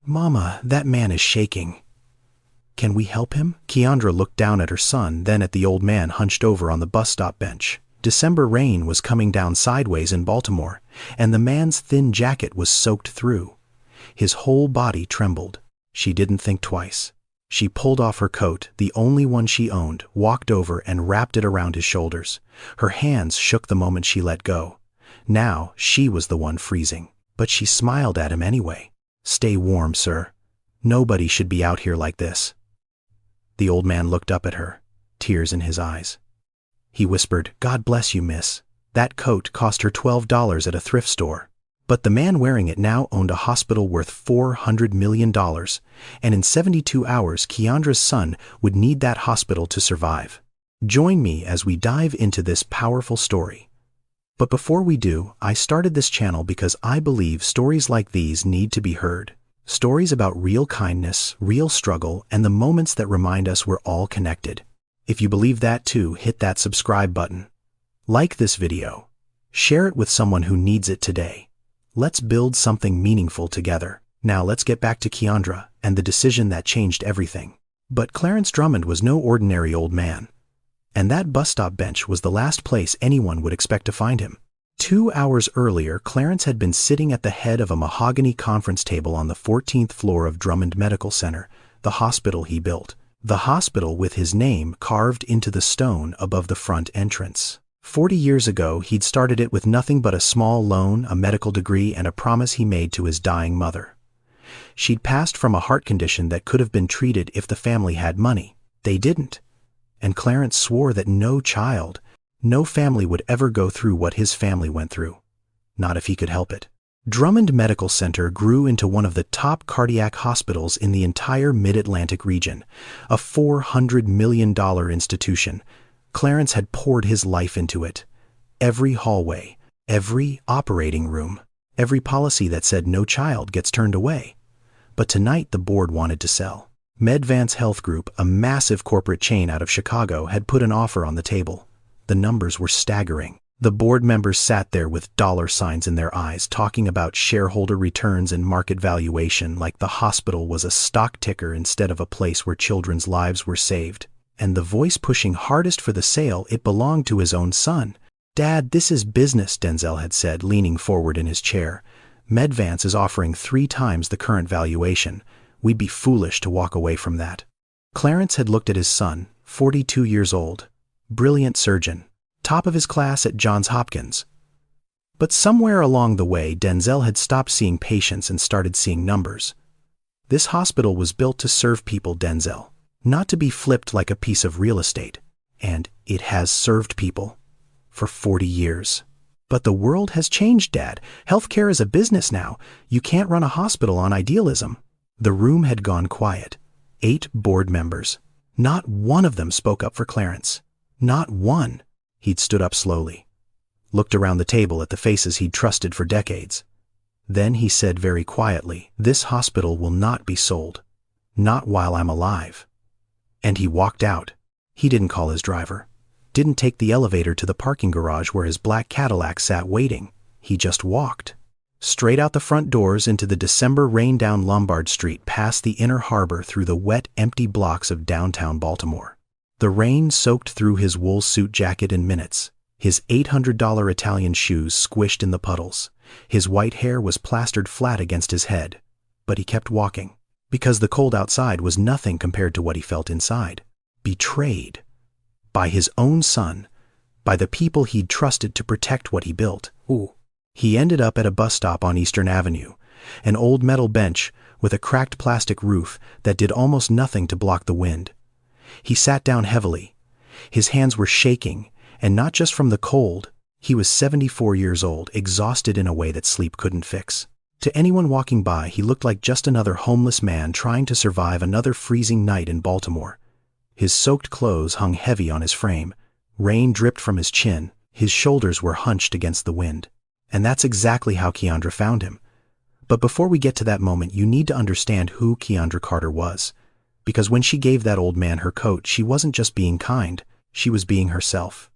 Mama, that man is shaking. Can we help him? Keandra looked down at her son, then at the old man hunched over on the bus stop bench. December rain was coming down sideways in Baltimore, and the man's thin jacket was soaked through. His whole body trembled. She didn't think twice. She pulled off her coat, the only one she owned, walked over and wrapped it around his shoulders. Her hands shook the moment she let go. Now she was the one freezing, but she smiled at him anyway. "Stay warm, sir. Nobody should be out here like this." The old man looked up at her, tears in his eyes. He whispered, "God bless you, miss. That coat cost her $12 at a thrift store." But the man wearing it now owned a hospital worth $400 million, and in 72 hours Keandra's son would need that hospital to survive. Join me as we dive into this powerful story. But before we do, I started this channel because I believe stories like these need to be heard. Stories about real kindness, real struggle, and the moments that remind us we're all connected. If you believe that too, hit that subscribe button. Like this video. Share it with someone who needs it today. Let's build something meaningful together. Now let's get back to Keandra and the decision that changed everything. But Clarence Drummond was no ordinary old man. And that bus stop bench was the last place anyone would expect to find him. 2 hours earlier, Clarence had been sitting at the head of a mahogany conference table on the 14th floor of Drummond Medical Center, the hospital he built. The hospital with his name carved into the stone above the front entrance. 40 years ago, he'd started it with nothing but a small loan, a medical degree, and a promise he made to his dying mother. She'd passed from a heart condition that could have been treated if the family had money. They didn't. And Clarence swore that no child, no family would ever go through what his family went through. Not if he could help it. Drummond Medical Center grew into one of the top cardiac hospitals in the entire Mid-Atlantic region, a $400 million institution. Clarence had poured his life into it. Every hallway, every operating room, every policy that said no child gets turned away. But tonight the board wanted to sell. Medvance Health Group, a massive corporate chain out of Chicago, had put an offer on the table. The numbers were staggering. The board members sat there with dollar signs in their eyes, talking about shareholder returns and market valuation like the hospital was a stock ticker instead of a place where children's lives were saved. And the voice pushing hardest for the sale, it belonged to his own son. "Dad, this is business," Denzel had said, leaning forward in his chair. "Medvance is offering 3 times the current valuation. We'd be foolish to walk away from that." Clarence had looked at his son, 42 years old, brilliant surgeon, top of his class at Johns Hopkins. But somewhere along the way, Denzel had stopped seeing patients and started seeing numbers. This hospital was built to serve people, Denzel, not to be flipped like a piece of real estate. And it has served people for 40 years. But the world has changed, Dad. Healthcare is a business now. You can't run a hospital on idealism. The room had gone quiet. 8 board members. Not one of them spoke up for Clarence. Not one. He'd stood up slowly, looked around the table at the faces he'd trusted for decades. Then he said very quietly, "This hospital will not be sold. Not while I'm alive." And he walked out. He didn't call his driver. Didn't take the elevator to the parking garage where his black Cadillac sat waiting. He just walked. Straight out the front doors into the December rain down Lombard Street, past the inner harbor through the wet, empty blocks of downtown Baltimore. The rain soaked through his wool suit jacket in minutes. His $800 Italian shoes squished in the puddles. His white hair was plastered flat against his head. But he kept walking, because the cold outside was nothing compared to what he felt inside. Betrayed. By his own son. By the people he'd trusted to protect what he built. Ooh. He ended up at a bus stop on Eastern Avenue, an old metal bench with a cracked plastic roof that did almost nothing to block the wind. He sat down heavily. His hands were shaking, and not just from the cold. He was 74 years old, exhausted in a way that sleep couldn't fix. To anyone walking by, he looked like just another homeless man trying to survive another freezing night in Baltimore. His soaked clothes hung heavy on his frame. Rain dripped from his chin. His shoulders were hunched against the wind. And that's exactly how Keandra found him. But before we get to that moment, you need to understand who Keandra Carter was. Because when she gave that old man her coat, she wasn't just being kind, she was being herself.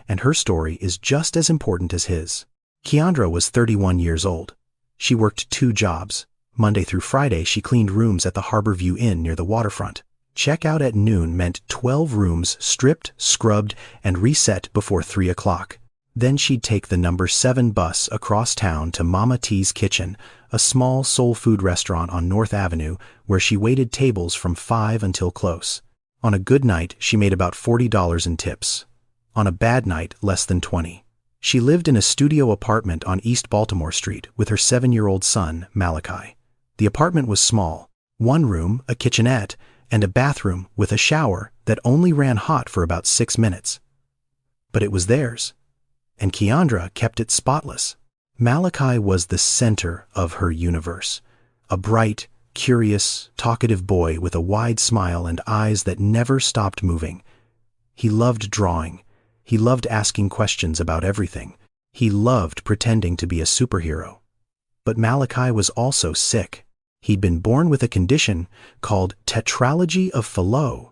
And her story is just as important as his. Keandra was 31 years old. She worked 2 jobs, Monday through Friday, she cleaned rooms at the Harborview Inn near the waterfront. Checkout at noon meant 12 rooms stripped, scrubbed, and reset before 3 o'clock. Then she'd take the number 7 bus across town to Mama T's Kitchen, a small soul food restaurant on North Avenue where she waited tables from 5 until close. On a good night, she made about $40 in tips. On a bad night, less than 20. She lived in a studio apartment on East Baltimore Street with her 7-year-old son, Malachi. The apartment was small, 1 room, a kitchenette, and a bathroom with a shower that only ran hot for about 6 minutes. But it was theirs, and Keandra kept it spotless. Malachi was the center of her universe, a bright, curious, talkative boy with a wide smile and eyes that never stopped moving. He loved drawing. He loved asking questions about everything. He loved pretending to be a superhero. But Malachi was also sick. He'd been born with a condition called tetralogy of Fallot,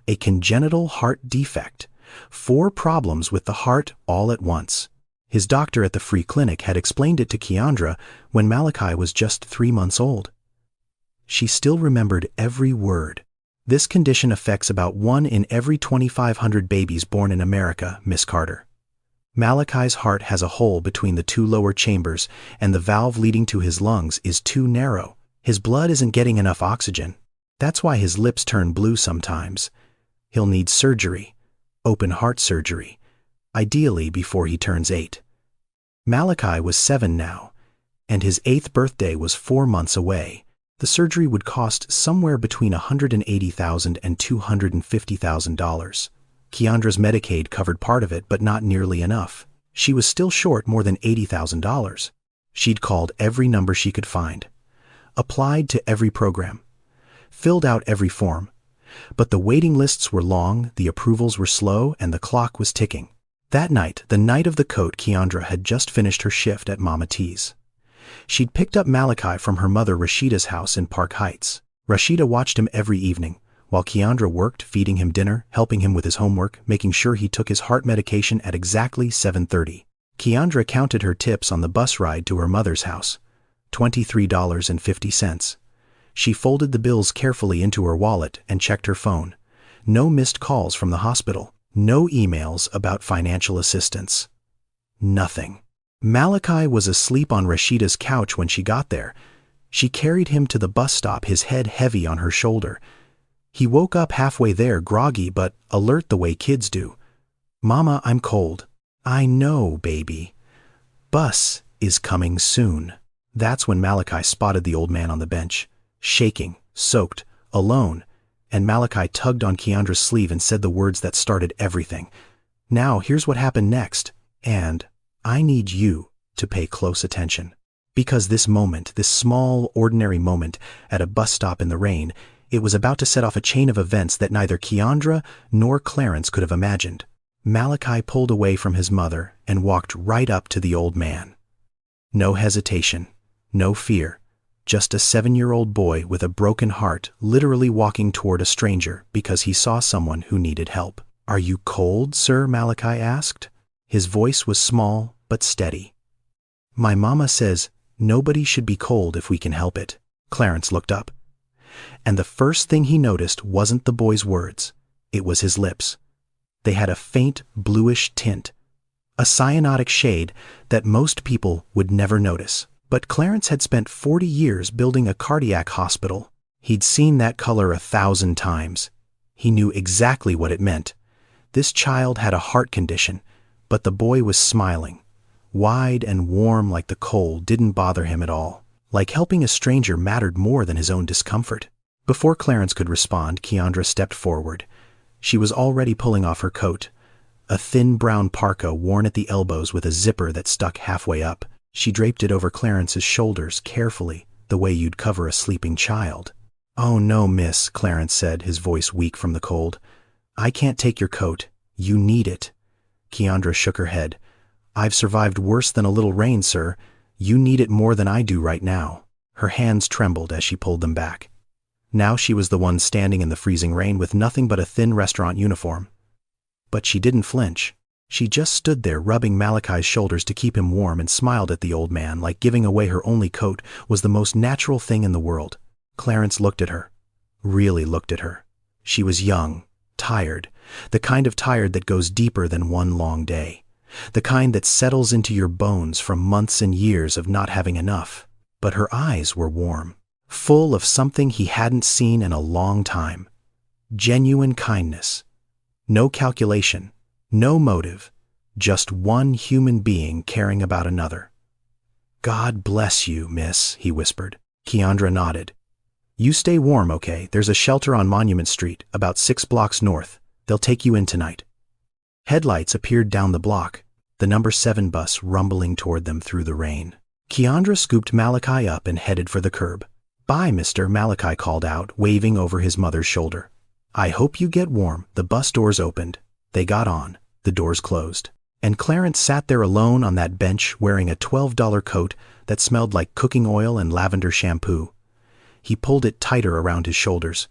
a congenital heart defect, 4 problems with the heart all at once. His doctor at the free clinic had explained it to Keandra when Malachi was just 3 months old. She still remembered every word. This condition affects about 1 in every 2,500 babies born in America, Miss Carter. Malachi's heart has a hole between the 2 lower chambers, and the valve leading to his lungs is too narrow. His blood isn't getting enough oxygen. That's why his lips turn blue sometimes. He'll need surgery, open heart surgery, ideally before he turns 8. Malachi was 7 now, and his 8th birthday was 4 months away. The surgery would cost somewhere between $180,000 and $250,000. Keandra's Medicaid covered part of it, but not nearly enough. She was still short more than $80,000. She'd called every number she could find, applied to every program, filled out every form. But the waiting lists were long, the approvals were slow, and the clock was ticking. That night, the night of the coat, Keandra had just finished her shift at Mama T's. She'd picked up Malachi from her mother Rashida's house in Park Heights. Rashida watched him every evening, while Keandra worked, feeding him dinner, helping him with his homework, making sure he took his heart medication at exactly 7:30. Keandra counted her tips on the bus ride to her mother's house, $23.50. She folded the bills carefully into her wallet and checked her phone. No missed calls from the hospital. No emails about financial assistance. Nothing. Malachi was asleep on Rashida's couch when she got there. She carried him to the bus stop, his head heavy on her shoulder. He woke up halfway there, groggy but alert the way kids do. "Mama, I'm cold." "I know, baby. Bus is coming soon." That's when Malachi spotted the old man on the bench, shaking, soaked, alone, and Malachi tugged on Keandra's sleeve and said the words that started everything. "Now, here's what happened next, and I need you to pay close attention. Because this moment, this small, ordinary moment at a bus stop in the rain, it was about to set off a chain of events that neither Keandra nor Clarence could have imagined." Malachi pulled away from his mother and walked right up to the old man. No hesitation, no fear, just a 7-year-old boy with a broken heart literally walking toward a stranger because he saw someone who needed help. "Are you cold, sir?" Malachi asked. His voice was small but steady. "My mama says nobody should be cold if we can help it." Clarence looked up, and the first thing he noticed wasn't the boy's words. It was his lips. They had a faint bluish tint, a cyanotic shade that most people would never notice. But Clarence had spent 40 years building a cardiac hospital. He'd seen that color 1,000 times. He knew exactly what it meant. This child had a heart condition, but the boy was smiling. Wide and warm like the cold didn't bother him at all. Like helping a stranger mattered more than his own discomfort. Before Clarence could respond, Keandra stepped forward. She was already pulling off her coat, a thin brown parka worn at the elbows with a zipper that stuck halfway up. She draped it over Clarence's shoulders carefully, the way you'd cover a sleeping child. "Oh no, miss," Clarence said, his voice weak from the cold. "I can't take your coat. You need it." Keandra shook her head. "I've survived worse than a little rain, sir. You need it more than I do right now." Her hands trembled as she pulled them back. Now she was the one standing in the freezing rain with nothing but a thin restaurant uniform. But she didn't flinch. She just stood there rubbing Malachi's shoulders to keep him warm and smiled at the old man like giving away her only coat was the most natural thing in the world. Clarence looked at her. Really looked at her. She was young, tired, the kind of tired that goes deeper than one long day. The kind that settles into your bones from months and years of not having enough. But her eyes were warm, full of something he hadn't seen in a long time. Genuine kindness. No calculation, no motive, just one human being caring about another. "God bless you, miss," he whispered. Keandra nodded. "You stay warm, okay? There's a shelter on Monument Street, about 6 blocks north. They'll take you in tonight." Headlights appeared down the block, the number 7 bus rumbling toward them through the rain. Keandra scooped Malachi up and headed for the curb. "Bye, mister," Malachi called out, waving over his mother's shoulder. "I hope you get warm." The bus doors opened. They got on. The doors closed. And Clarence sat there alone on that bench wearing a $12 coat that smelled like cooking oil and lavender shampoo. He pulled it tighter around his shoulders.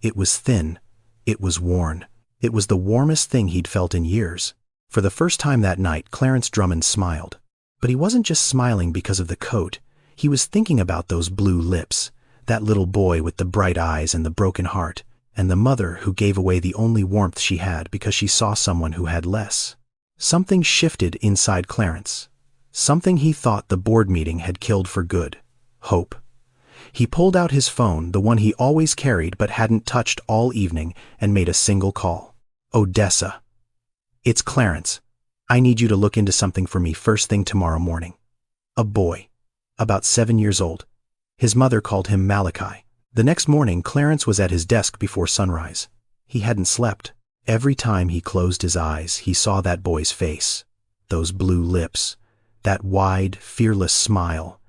It was thin. It was worn. It was the warmest thing he'd felt in years. For the first time that night, Clarence Drummond smiled. But he wasn't just smiling because of the coat. He was thinking about those blue lips, that little boy with the bright eyes and the broken heart, and the mother who gave away the only warmth she had because she saw someone who had less. Something shifted inside Clarence. Something he thought the board meeting had killed for good. Hope. He pulled out his phone, the one he always carried but hadn't touched all evening, and made a single call. "Odessa. It's Clarence. I need you to look into something for me first thing tomorrow morning." A boy. About 7 years old. His mother called him Malachi. The next morning, Clarence was at his desk before sunrise. He hadn't slept. Every time he closed his eyes, he saw that boy's face, those blue lips, that wide, fearless smile,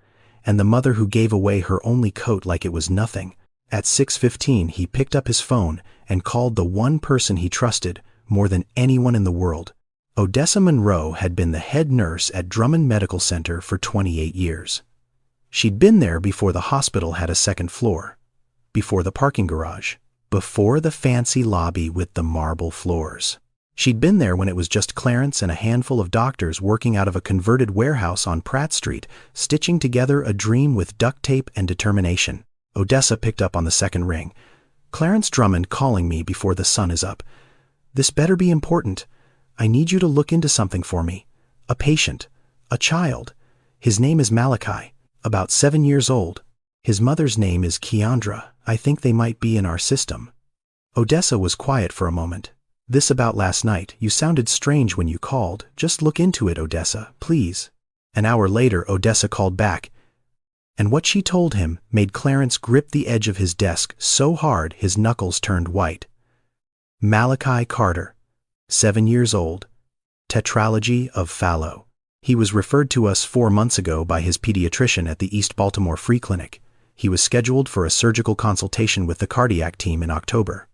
and the mother who gave away her only coat like it was nothing. At 6:15, he picked up his phone and called the one person he trusted more than anyone in the world. Odessa Monroe had been the head nurse at Drummond Medical Center for 28 years. She'd been there before the hospital had a second floor, before the parking garage, before the fancy lobby with the marble floors. She'd been there when it was just Clarence and a handful of doctors working out of a converted warehouse on Pratt Street, stitching together a dream with duct tape and determination. Odessa picked up on the second ring. "Clarence Drummond calling me before the sun is up. This better be important. I need you to look into something for me. A patient. A child. His name is Malachi. About 7 years old. His mother's name is Keandra. I think they might be in our system." Odessa was quiet for a moment. "This about last night. You sounded strange when you called. Just look into it, Odessa, please." An hour later, Odessa called back, and what she told him made Clarence grip the edge of his desk so hard his knuckles turned white. Malachi Carter, 7 years old. Tetralogy of Fallot. He was referred to us 4 months ago by his pediatrician at the East Baltimore Free Clinic. He was scheduled for a surgical consultation with the cardiac team in October.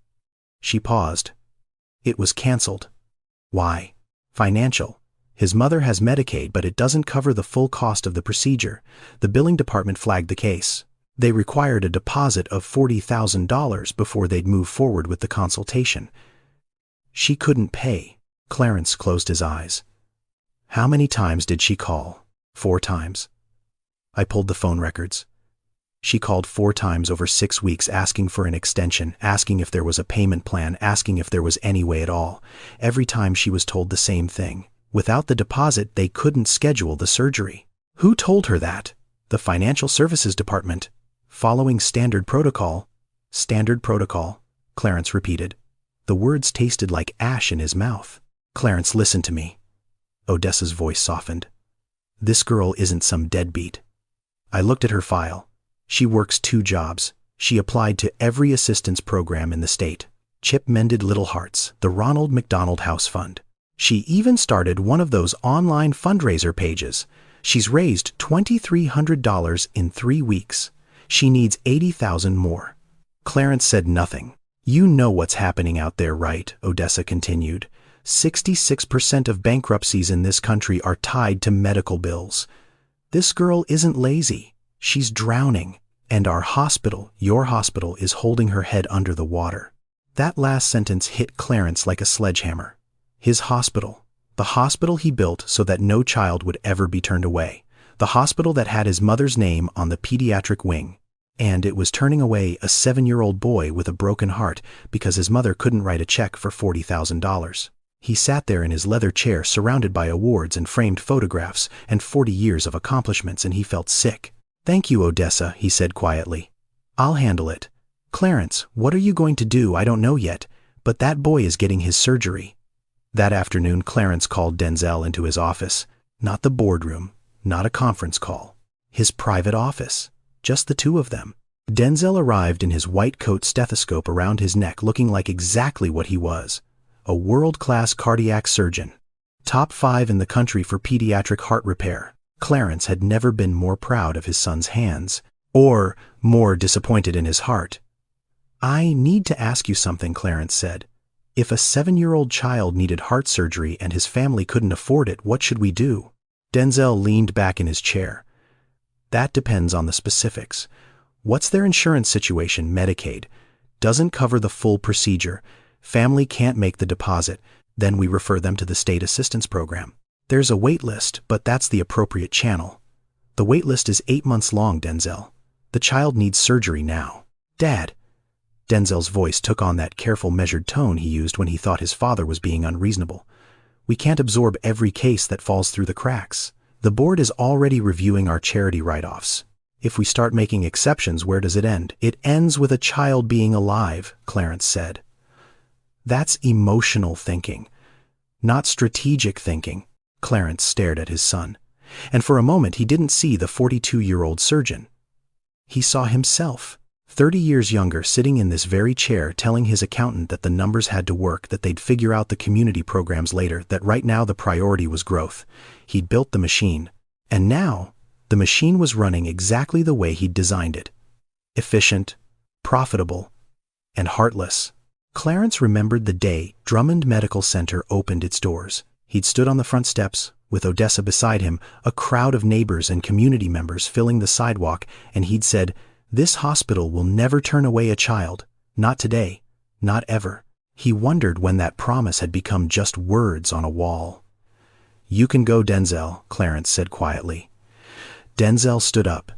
She paused. It was canceled. Why? Financial. His mother has Medicaid, but it doesn't cover the full cost of the procedure. The billing department flagged the case. They required a deposit of $40,000 before they'd move forward with the consultation. She couldn't pay. Clarence closed his eyes. How many times did she call? 4 times. I pulled the phone records. She called 4 times over 6 weeks asking for an extension, asking if there was a payment plan, asking if there was any way at all. Every time she was told the same thing. Without the deposit, they couldn't schedule the surgery. Who told her that? The Financial Services Department. Following standard protocol. Standard protocol, Clarence repeated. The words tasted like ash in his mouth. Clarence, listen to me. Odessa's voice softened. This girl isn't some deadbeat. I looked at her file. She works 2 jobs. She applied to every assistance program in the state. Chip Mended Little Hearts, the Ronald McDonald House Fund. She even started one of those online fundraiser pages. She's raised $2,300 in 3 weeks. She needs $80,000 more. Clarence said nothing. You know what's happening out there, right? Odessa continued. 66% of bankruptcies in this country are tied to medical bills. This girl isn't lazy. She's drowning. And our hospital, your hospital, is holding her head under the water. That last sentence hit Clarence like a sledgehammer. His hospital. The hospital he built so that no child would ever be turned away. The hospital that had his mother's name on the pediatric wing. And it was turning away a 7-year-old boy with a broken heart because his mother couldn't write a check for $40,000. He sat there in his leather chair surrounded by awards and framed photographs and 40 years of accomplishments, and he felt sick. "Thank you, Odessa," he said quietly. "I'll handle it. Clarence, what are you going to do? I don't know yet, but that boy is getting his surgery." That afternoon, Clarence called Denzel into his office. Not the boardroom, not a conference call. His private office. Just the two of them. Denzel arrived in his white coat, stethoscope around his neck, looking like exactly what he was. A world-class cardiac surgeon. Top 5 in the country for pediatric heart repair. Clarence had never been more proud of his son's hands, or more disappointed in his heart. "I need to ask you something," Clarence said. "If a 7-year-old child needed heart surgery and his family couldn't afford it, what should we do?" Denzel leaned back in his chair. "That depends on the specifics. What's their insurance situation? Medicaid doesn't cover the full procedure. Family can't make the deposit. Then we refer them to the state assistance program. There's a wait list, but that's the appropriate channel. The wait list is 8 months long, Denzel. The child needs surgery now." "Dad." Denzel's voice took on that careful, measured tone he used when he thought his father was being unreasonable. "We can't absorb every case that falls through the cracks. The board is already reviewing our charity write-offs. If we start making exceptions, where does it end?" "It ends with a child being alive," Clarence said. "That's emotional thinking, not strategic thinking." Clarence stared at his son, and for a moment he didn't see the 42-year-old surgeon. He saw himself, 30 years younger, sitting in this very chair telling his accountant that the numbers had to work, that they'd figure out the community programs later, that right now the priority was growth. He'd built the machine, and now the machine was running exactly the way he'd designed it. Efficient, profitable, and heartless. Clarence remembered the day Drummond Medical Center opened its doors. He'd stood on the front steps, with Odessa beside him, a crowd of neighbors and community members filling the sidewalk, and he'd said, "This hospital will never turn away a child. Not today. Not ever." He wondered when that promise had become just words on a wall. "You can go, Denzel," Clarence said quietly. Denzel stood up.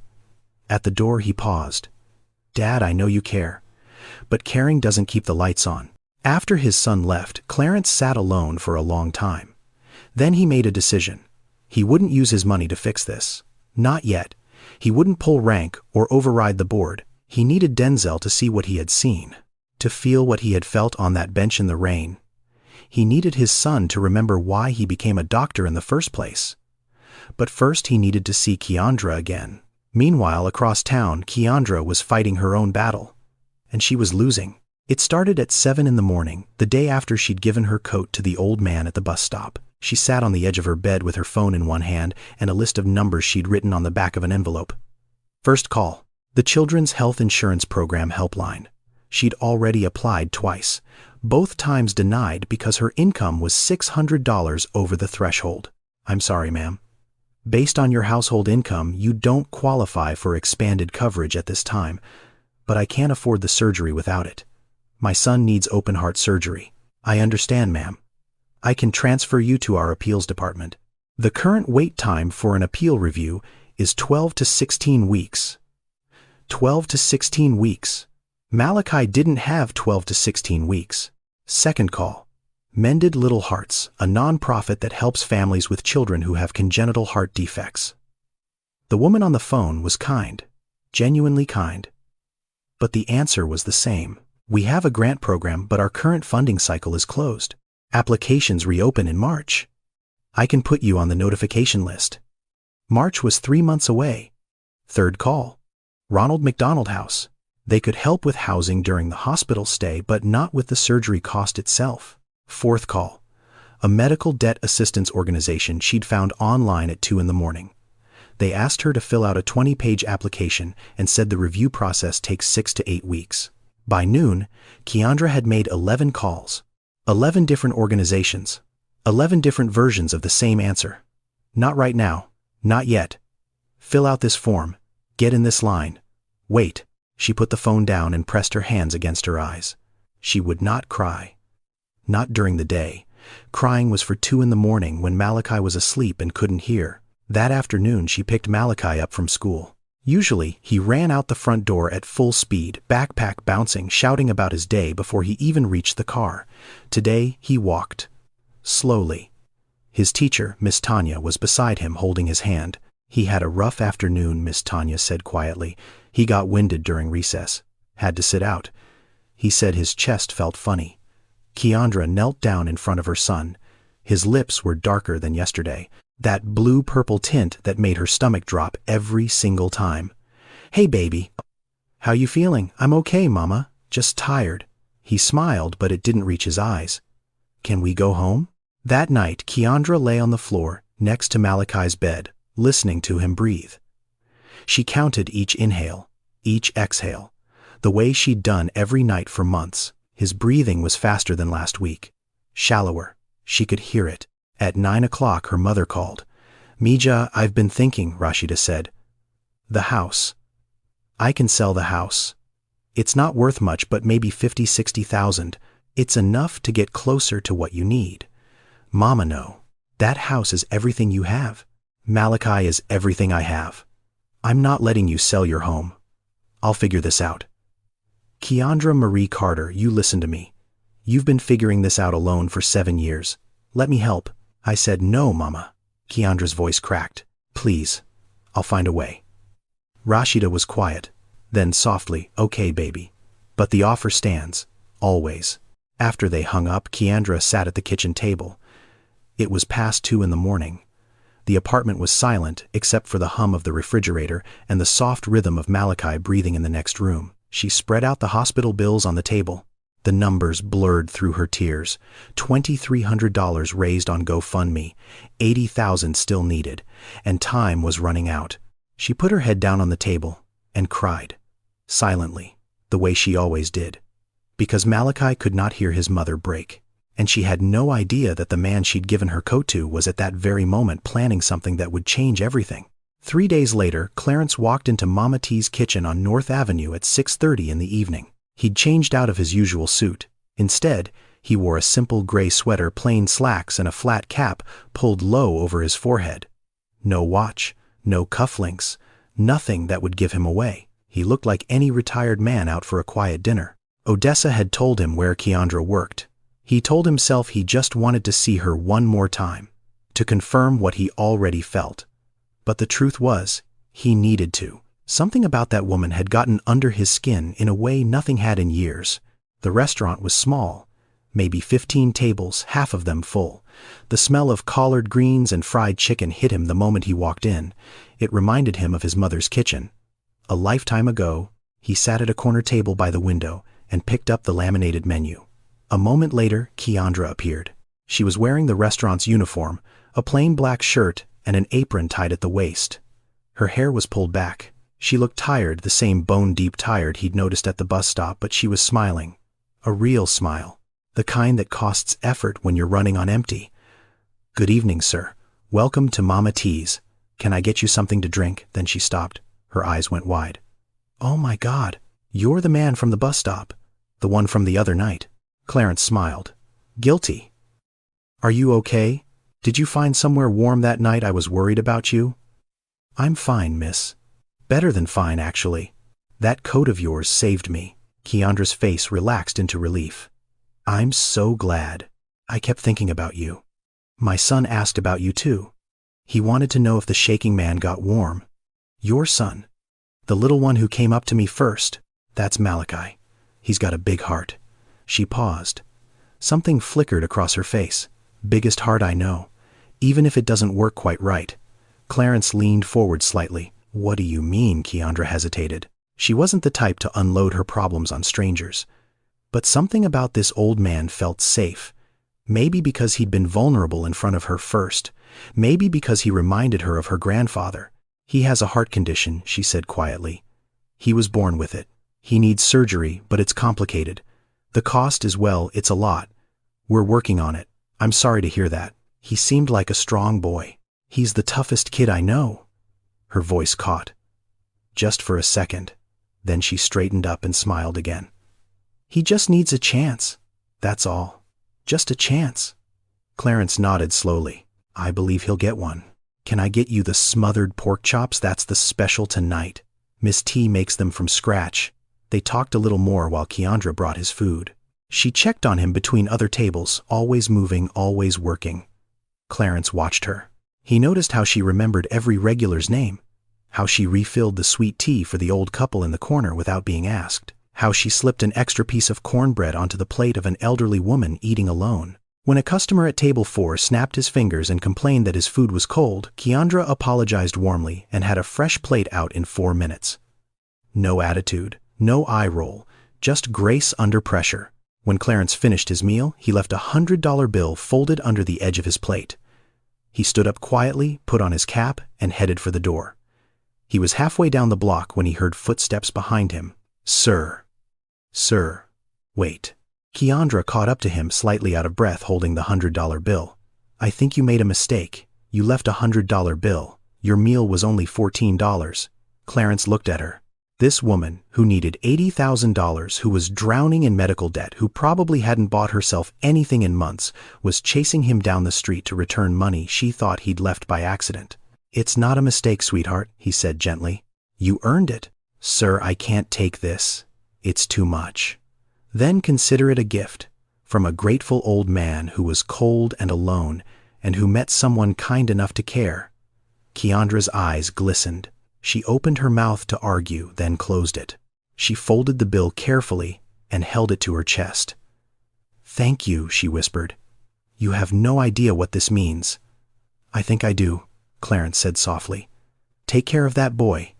At the door he paused. "Dad, I know you care. But caring doesn't keep the lights on." After his son left, Clarence sat alone for a long time. Then he made a decision. He wouldn't use his money to fix this. Not yet. He wouldn't pull rank or override the board. He needed Denzel to see what he had seen, to feel what he had felt on that bench in the rain. He needed his son to remember why he became a doctor in the first place. But first he needed to see Keandra again. Meanwhile, across town, Keandra was fighting her own battle. And she was losing. It started at 7 in the morning, the day after she'd given her coat to the old man at the bus stop. She sat on the edge of her bed with her phone in one hand and a list of numbers she'd written on the back of an envelope. First call. The Children's Health Insurance Program helpline. She'd already applied twice. Both times denied because her income was $600 over the threshold. "I'm sorry, ma'am. Based on your household income, you don't qualify for expanded coverage at this time, but I can't afford the surgery without it. My son needs open heart surgery." "I understand, ma'am. I can transfer you to our appeals department. The current wait time for an appeal review is 12 to 16 weeks. 12 to 16 weeks. Malachi didn't have 12 to 16 weeks. Second call. Mended Little Hearts, a nonprofit that helps families with children who have congenital heart defects. The woman on the phone was kind, genuinely kind. But the answer was the same. "We have a grant program, but our current funding cycle is closed. Applications reopen in March. I can put you on the notification list." March was 3 months away. Third call. Ronald McDonald House. They could help with housing during the hospital stay, but not with the surgery cost itself. Fourth call. A medical debt assistance organization she'd found online at 2 in the morning. They asked her to fill out a 20-page application and said the review process takes 6 to 8 weeks. By noon, Keandra had made 11 calls. 11 different organizations. 11 different versions of the same answer. "Not right now. Not yet. Fill out this form. Get in this line. Wait." She put the phone down and pressed her hands against her eyes. She would not cry. Not during the day. Crying was for 2 in the morning when Malachi was asleep and couldn't hear. That afternoon she picked Malachi up from school. Usually, he ran out the front door at full speed, backpack bouncing, shouting about his day before he even reached the car. Today, he walked. Slowly. His teacher, Miss Tanya, was beside him holding his hand. He had a rough afternoon, Miss Tanya said quietly. He got winded during recess. Had to sit out. He said his chest felt funny. Keandra knelt down in front of her son. His lips were darker than yesterday. That blue-purple tint that made her stomach drop every single time. "Hey, baby. How you feeling?" "I'm okay, Mama. Just tired." He smiled, but it didn't reach his eyes. "Can we go home?" That night, Keandra lay on the floor, next to Malachi's bed, listening to him breathe. She counted each inhale, each exhale, the way she'd done every night for months. His breathing was faster than last week. Shallower. She could hear it. At 9 o'clock, her mother called. "Mija, I've been thinking," Rashida said. "The house. I can sell the house. It's not worth much, but maybe 50,000-60,000. It's enough to get closer to what you need." "Mama, no. That house is everything you have." "Malachi is everything I have. I'm not letting you sell your home. I'll figure this out." "Keandra Marie Carter, you listen to me. You've been figuring this out alone for 7 years. Let me help." I said, "No, Mama." Keandra's voice cracked. "Please, I'll find a way." Rashida was quiet. Then softly, "Okay, baby. But the offer stands. Always." After they hung up, Keandra sat at the kitchen table. It was past 2 in the morning. The apartment was silent except for the hum of the refrigerator and the soft rhythm of Malachi breathing in the next room. She spread out the hospital bills on the table. The numbers blurred through her tears. $2,300 raised on GoFundMe, $80,000 still needed, and time was running out. She put her head down on the table and cried, silently, the way she always did, because Malachi could not hear his mother break, and she had no idea that the man she'd given her coat to was at that very moment planning something that would change everything. 3 days later, Clarence walked into Mama T's kitchen on North Avenue at 6:30 in the evening. He'd changed out of his usual suit. Instead, he wore a simple gray sweater, plain slacks, and a flat cap pulled low over his forehead. No watch, no cufflinks, nothing that would give him away. He looked like any retired man out for a quiet dinner. Odessa had told him where Keandra worked. He told himself he just wanted to see her one more time, to confirm what he already felt. But the truth was, he needed to. Something about that woman had gotten under his skin in a way nothing had in years. The restaurant was small, maybe 15 tables, half of them full. The smell of collard greens and fried chicken hit him the moment he walked in. It reminded him of his mother's kitchen. A lifetime ago, he sat at a corner table by the window and picked up the laminated menu. A moment later, Keandra appeared. She was wearing the restaurant's uniform, a plain black shirt and an apron tied at the waist. Her hair was pulled back. She looked tired, the same bone-deep tired he'd noticed at the bus stop, but she was smiling. A real smile. The kind that costs effort when you're running on empty. "Good evening, sir. Welcome to Mama T's. Can I get you something to drink?" Then she stopped. Her eyes went wide. "Oh my God, you're the man from the bus stop. The one from the other night." Clarence smiled. "Guilty. Are you okay? Did you find somewhere warm that night? I was worried about you." "I'm fine, miss. Better than fine, actually. That coat of yours saved me." Keandra's face relaxed into relief. "I'm so glad. I kept thinking about you. My son asked about you too. He wanted to know if the shaking man got warm. Your son. The little one who came up to me first. That's Malachi. He's got a big heart." She paused. Something flickered across her face. "Biggest heart I know. Even if it doesn't work quite right." Clarence leaned forward slightly. "What do you mean?" Keandra hesitated. She wasn't the type to unload her problems on strangers. But something about this old man felt safe. Maybe because he'd been vulnerable in front of her first. Maybe because he reminded her of her grandfather. "He has a heart condition," she said quietly. "He was born with it. He needs surgery, but it's complicated. The cost is, well, it's a lot. We're working on it. I'm sorry to hear that. He seemed like a strong boy. He's the toughest kid I know." Her voice caught. Just for a second. Then she straightened up and smiled again. "He just needs a chance. That's all. Just a chance." Clarence nodded slowly. I believe he'll get one. Can I get you the smothered pork chops? That's the special tonight. Miss T makes them from scratch. They talked a little more while Keandra brought his food. She checked on him between other tables, always moving, always working. Clarence watched her. He noticed how she remembered every regular's name, how she refilled the sweet tea for the old couple in the corner without being asked, how she slipped an extra piece of cornbread onto the plate of an elderly woman eating alone. When a customer at table 4 snapped his fingers and complained that his food was cold, Keandra apologized warmly and had a fresh plate out in 4 minutes. No attitude, no eye roll, just grace under pressure. When Clarence finished his meal, he left a $100 bill folded under the edge of his plate. He stood up quietly, put on his cap, and headed for the door. He was halfway down the block when he heard footsteps behind him. Sir. Wait. Keandra caught up to him, slightly out of breath, holding the $100 bill. I think you made a mistake. You left a $100 bill. Your meal was only $14. Clarence looked at her. This woman, who needed $80,000, who was drowning in medical debt, who probably hadn't bought herself anything in months, was chasing him down the street to return money she thought he'd left by accident. It's not a mistake, sweetheart, he said gently. You earned it. Sir, I can't take this. It's too much. Then consider it a gift from a grateful old man who was cold and alone and who met someone kind enough to care. Keandra's eyes glistened. She opened her mouth to argue, then closed it. She folded the bill carefully and held it to her chest. Thank you, she whispered. You have no idea what this means. I think I do, Clarence said softly. Take care of that boy.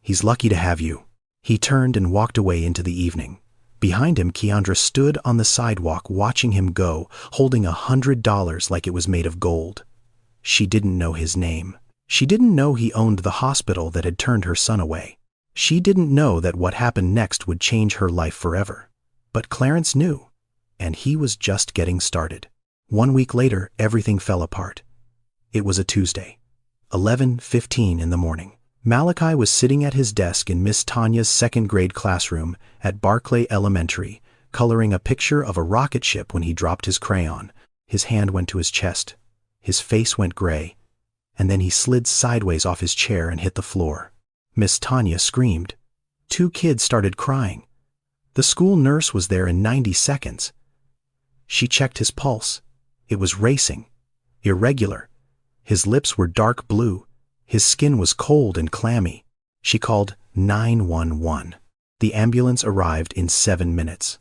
He's lucky to have you. He turned and walked away into the evening. Behind him, Keandra stood on the sidewalk watching him go, holding $100 like it was made of gold. She didn't know his name. She didn't know he owned the hospital that had turned her son away. She didn't know that what happened next would change her life forever. But Clarence knew, and he was just getting started. 1 week later, everything fell apart. It was a Tuesday, 11:15 in the morning. Malachi was sitting at his desk in Miss Tanya's second-grade classroom at Barclay Elementary, coloring a picture of a rocket ship when he dropped his crayon. His hand went to his chest. His face went gray, and then he slid sideways off his chair and hit the floor. Miss Tanya screamed. 2 kids started crying. The school nurse was there in 90 seconds. She checked his pulse. It was racing, irregular. His lips were dark blue. His skin was cold and clammy. She called 911. The ambulance arrived in 7 minutes.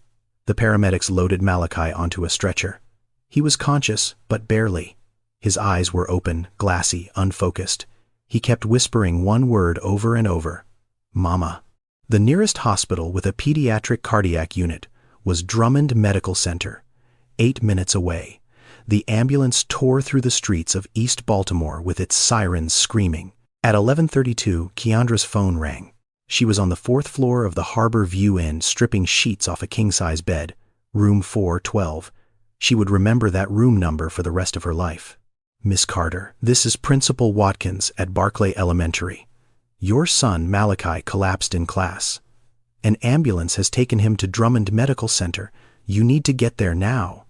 The paramedics loaded Malachi onto a stretcher. He was conscious, but barely. His eyes were open, glassy, unfocused. He kept whispering one word over and over. Mama. The nearest hospital with a pediatric cardiac unit was Drummond Medical Center, 8 minutes away. The ambulance tore through the streets of East Baltimore with its sirens screaming. At 11:32, Keandra's phone rang. She was on the 4th floor of the Harbor View Inn stripping sheets off a king-size bed, room 412. She would remember that room number for the rest of her life. Miss Carter, this is Principal Watkins at Barclay Elementary. Your son, Malachi, collapsed in class. An ambulance has taken him to Drummond Medical Center. You need to get there now.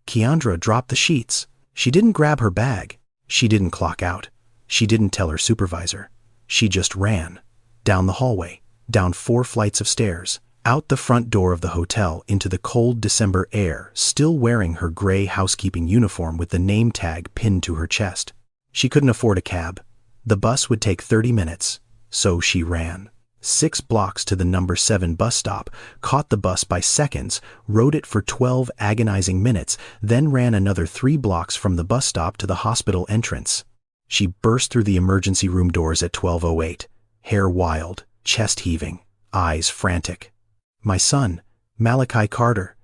Keandra dropped the sheets. She didn't grab her bag. She didn't clock out. She didn't tell her supervisor. She just ran. Down the hallway, down 4 flights of stairs, out the front door of the hotel into the cold December air, still wearing her gray housekeeping uniform with the name tag pinned to her chest. She couldn't afford a cab. The bus would take 30 minutes, so she ran. 6 blocks to the number 7 bus stop, caught the bus by seconds, rode it for 12 agonizing minutes, then ran another 3 blocks from the bus stop to the hospital entrance. She burst through the emergency room doors at 12:08, hair wild, chest heaving, eyes frantic. My son, Malachi Carter.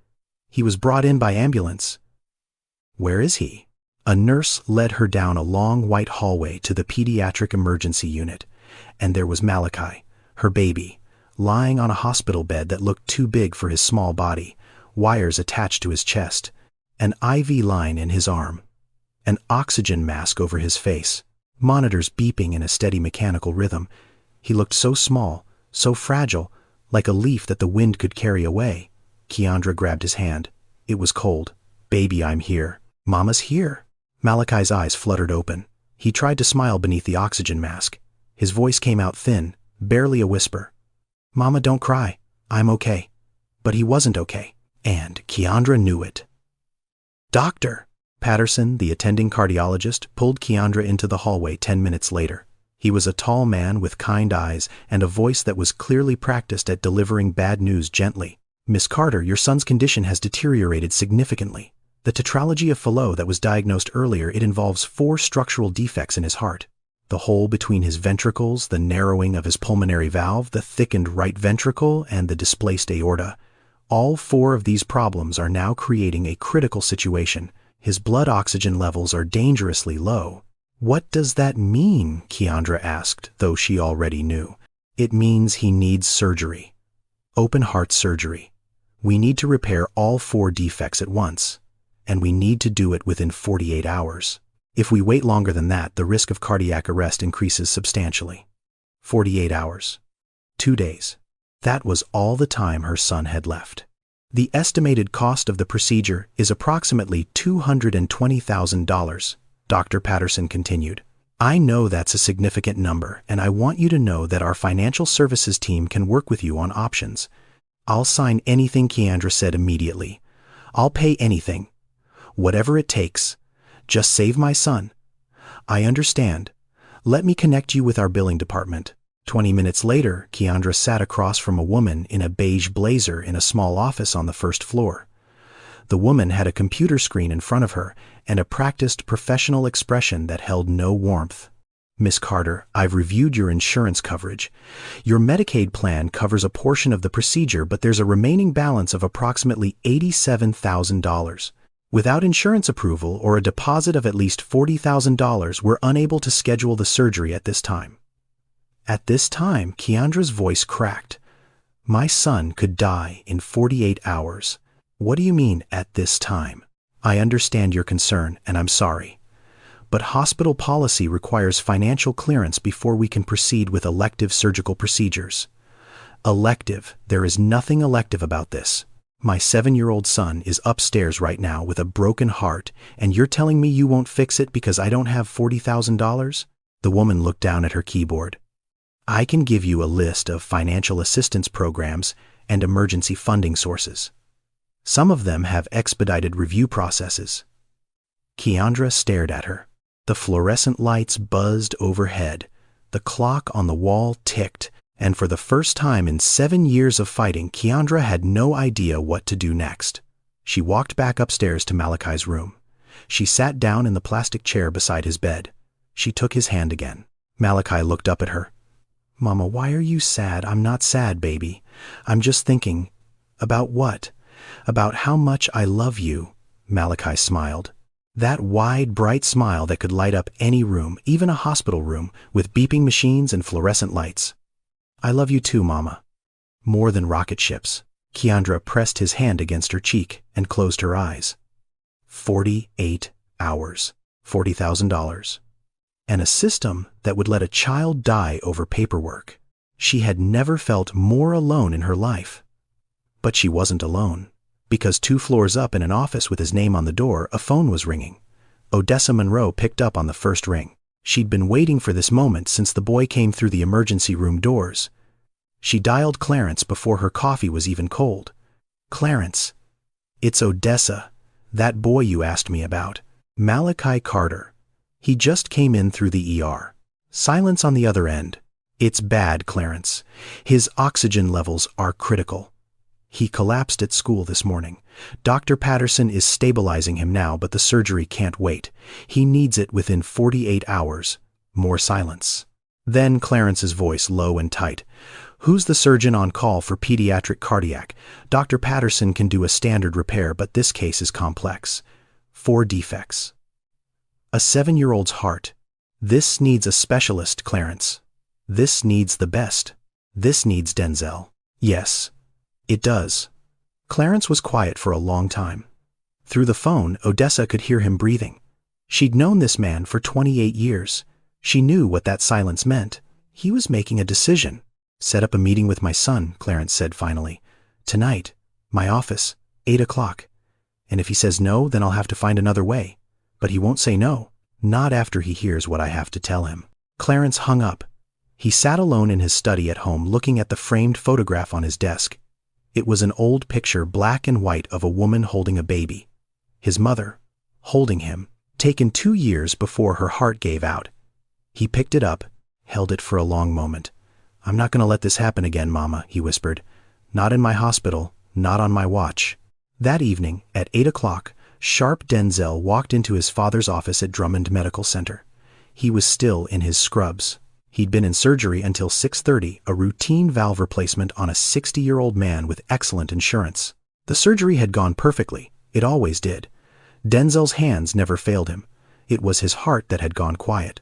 He was brought in by ambulance. Where is he? A nurse led her down a long white hallway to the pediatric emergency unit, and there was Malachi, her baby, lying on a hospital bed that looked too big for his small body, wires attached to his chest, an IV line in his arm, an oxygen mask over his face, monitors beeping in a steady mechanical rhythm. He looked so small, so fragile, like a leaf that the wind could carry away. Keandra grabbed his hand. It was cold. Baby, I'm here. Mama's here. Malachi's eyes fluttered open. He tried to smile beneath the oxygen mask. His voice came out thin, barely a whisper. Mama, don't cry. I'm okay. But he wasn't okay. And Keandra knew it. Doctor! Patterson, the attending cardiologist, pulled Keandra into the hallway 10 minutes later. He was a tall man with kind eyes and a voice that was clearly practiced at delivering bad news gently. Miss Carter, your son's condition has deteriorated significantly. The tetralogy of Fallot that was diagnosed earlier, it involves 4 structural defects in his heart. The hole between his ventricles, the narrowing of his pulmonary valve, the thickened right ventricle, and the displaced aorta. All 4 of these problems are now creating a critical situation. His blood oxygen levels are dangerously low. What does that mean? Keandra asked, though she already knew. It means he needs surgery. Open heart surgery. We need to repair all 4 defects at once. And we need to do it within 48 hours. If we wait longer than that, the risk of cardiac arrest increases substantially. 48 hours. 2 days. That was all the time her son had left. The estimated cost of the procedure is approximately $220,000, Dr. Patterson continued. I know that's a significant number, and I want you to know that our financial services team can work with you on options. I'll sign anything, Keandra said immediately. I'll pay anything. Whatever it takes. Just save my son. I understand. Let me connect you with our billing department. 20 minutes later, Keandra sat across from a woman in a beige blazer in a small office on the first floor. The woman had a computer screen in front of her and a practiced professional expression that held no warmth. Miss Carter, I've reviewed your insurance coverage. Your Medicaid plan covers a portion of the procedure, but there's a remaining balance of approximately $87,000. Without insurance approval or a deposit of at least $40,000, we're unable to schedule the surgery at this time. At this time, Keandra's voice cracked. My son could die in 48 hours. What do you mean, at this time? I understand your concern, and I'm sorry. But hospital policy requires financial clearance before we can proceed with elective surgical procedures. Elective? There is nothing elective about this. My 7-year-old son is upstairs right now with a broken heart, and you're telling me you won't fix it because I don't have $40,000? The woman looked down at her keyboard. I can give you a list of financial assistance programs and emergency funding sources. Some of them have expedited review processes. Keandra stared at her. The fluorescent lights buzzed overhead. The clock on the wall ticked, and for the first time in 7 years of fighting, Keandra had no idea what to do next. She walked back upstairs to Malachi's room. She sat down in the plastic chair beside his bed. She took his hand again. Malachi looked up at her. Mama, why are you sad? I'm not sad, baby. I'm just thinking. About what? About how much I love you. Malachi smiled. That wide, bright smile that could light up any room, even a hospital room, with beeping machines and fluorescent lights. I love you too, Mama. More than rocket ships. Keandra pressed his hand against her cheek and closed her eyes. 48 hours. $40,000. And a system that would let a child die over paperwork. She had never felt more alone in her life. But she wasn't alone. Because 2 floors up in an office with his name on the door, a phone was ringing. Odessa Monroe picked up on the first ring. She'd been waiting for this moment since the boy came through the emergency room doors. She dialed Clarence before her coffee was even cold. Clarence. It's Odessa. That boy you asked me about. Malachi Carter. He just came in through the ER. Silence on the other end. It's bad, Clarence. His oxygen levels are critical. He collapsed at school this morning. Dr. Patterson is stabilizing him now, but the surgery can't wait. He needs it within 48 hours. More silence. Then Clarence's voice, low and tight. Who's the surgeon on call for pediatric cardiac? Dr. Patterson can do a standard repair, but this case is complex. 4 defects. A 7-year-old's heart. This needs a specialist, Clarence. This needs the best. This needs Denzel. Yes. It does. Clarence was quiet for a long time. Through the phone, Odessa could hear him breathing. She'd known this man for 28 years. She knew what that silence meant. He was making a decision. Set up a meeting with my son, Clarence said finally. Tonight. My office. 8 o'clock. And if he says no, then I'll have to find another way. But he won't say no. Not after he hears what I have to tell him." Clarence hung up. He sat alone in his study at home looking at the framed photograph on his desk. It was an old picture, black and white, of a woman holding a baby. His mother, holding him, taken 2 years before her heart gave out. He picked it up, held it for a long moment. "I'm not going to let this happen again, Mama," he whispered. "Not in my hospital, not on my watch." That evening, at 8 o'clock, sharp Denzel walked into his father's office at Drummond Medical Center. He was still in his scrubs. He'd been in surgery until 6:30, a routine valve replacement on a 60-year-old man with excellent insurance. The surgery had gone perfectly. It always did. Denzel's hands never failed him. It was his heart that had gone quiet.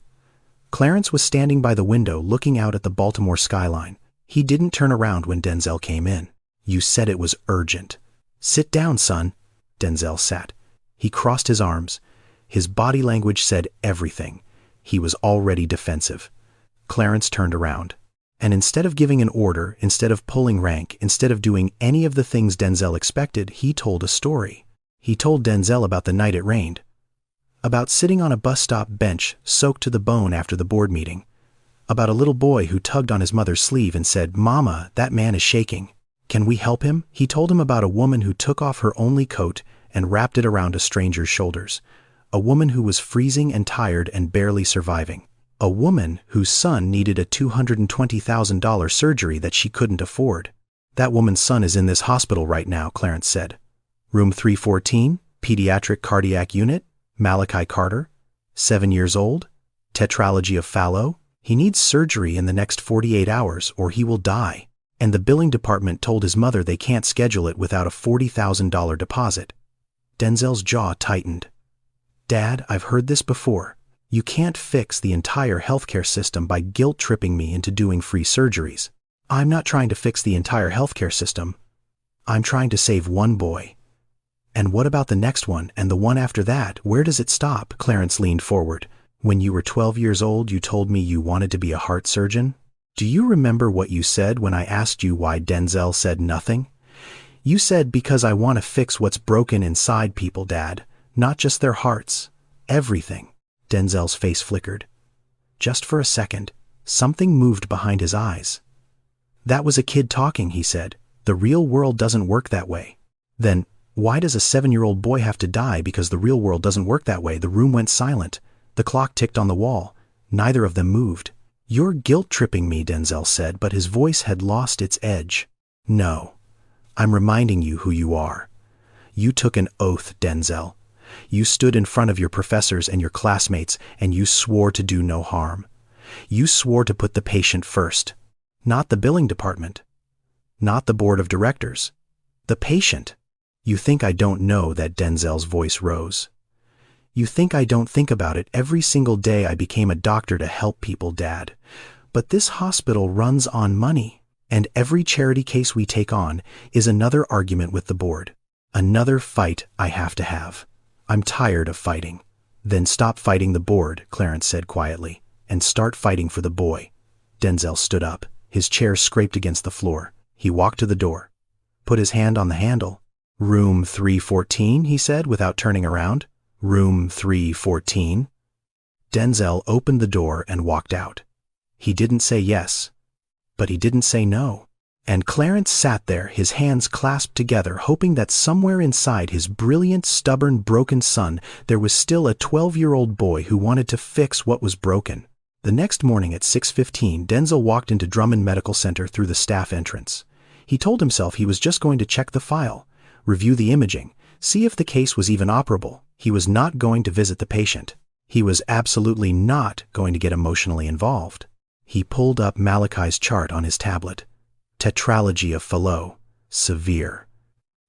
Clarence was standing by the window looking out at the Baltimore skyline. He didn't turn around when Denzel came in. "You said it was urgent." "Sit down, son." Denzel sat. He crossed his arms. His body language said everything. He was already defensive. Clarence turned around. And instead of giving an order, instead of pulling rank, instead of doing any of the things Denzel expected, he told a story. He told Denzel about the night it rained. About sitting on a bus stop bench, soaked to the bone after the board meeting. About a little boy who tugged on his mother's sleeve and said, "Mama, that man is shaking. Can we help him?" He told him about a woman who took off her only coat and wrapped it around a stranger's shoulders. A woman who was freezing and tired and barely surviving. A woman whose son needed a $220,000 surgery that she couldn't afford. "That woman's son is in this hospital right now," Clarence said. "Room 314, pediatric cardiac unit, Malachi Carter, 7 years old, tetralogy of Fallot. He needs surgery in the next 48 hours or he will die." And the billing department told his mother they can't schedule it without a $40,000 deposit. Denzel's jaw tightened. "Dad, I've heard this before. You can't fix the entire healthcare system by guilt-tripping me into doing free surgeries. I'm not trying to fix the entire healthcare system. I'm trying to save one boy." "And what about the next one, and the one after that? Where does it stop?" Clarence leaned forward. "When you were 12 years old, you told me you wanted to be a heart surgeon. Do you remember what you said when I asked you why?" Denzel said nothing. "You said, because I want to fix what's broken inside people, Dad. Not just their hearts. Everything." Denzel's face flickered. Just for a second, something moved behind his eyes. "That was a kid talking," he said. "The real world doesn't work that way." "Then, why does a 7-year-old boy have to die because the real world doesn't work that way?" The room went silent. The clock ticked on the wall. Neither of them moved. "You're guilt-tripping me," Denzel said, but his voice had lost its edge. "No. I'm reminding you who you are. You took an oath, Denzel. You stood in front of your professors and your classmates, and you swore to do no harm. You swore to put the patient first. Not the billing department. Not the board of directors. The patient. You think I don't know that?" Denzel's voice rose. "You think I don't think about it every single day I became a doctor to help people, Dad. But this hospital runs on money, and every charity case we take on is another argument with the board. Another fight I have to have. I'm tired of fighting." "Then stop fighting the board," Clarence said quietly, "and start fighting for the boy." Denzel stood up. His chair scraped against the floor. He walked to the door. Put his hand on the handle. "Room 314, he said without turning around. "Room 314. Denzel opened the door and walked out. He didn't say yes, but he didn't say no. And Clarence sat there, his hands clasped together, hoping that somewhere inside his brilliant, stubborn, broken son, there was still a 12-year-old boy who wanted to fix what was broken. The next morning at 6:15, Denzel walked into Drummond Medical Center through the staff entrance. He told himself he was just going to check the file, review the imaging, see if the case was even operable. He was not going to visit the patient. He was absolutely not going to get emotionally involved. He pulled up Malachi's chart on his tablet. Tetralogy of Fallot, severe.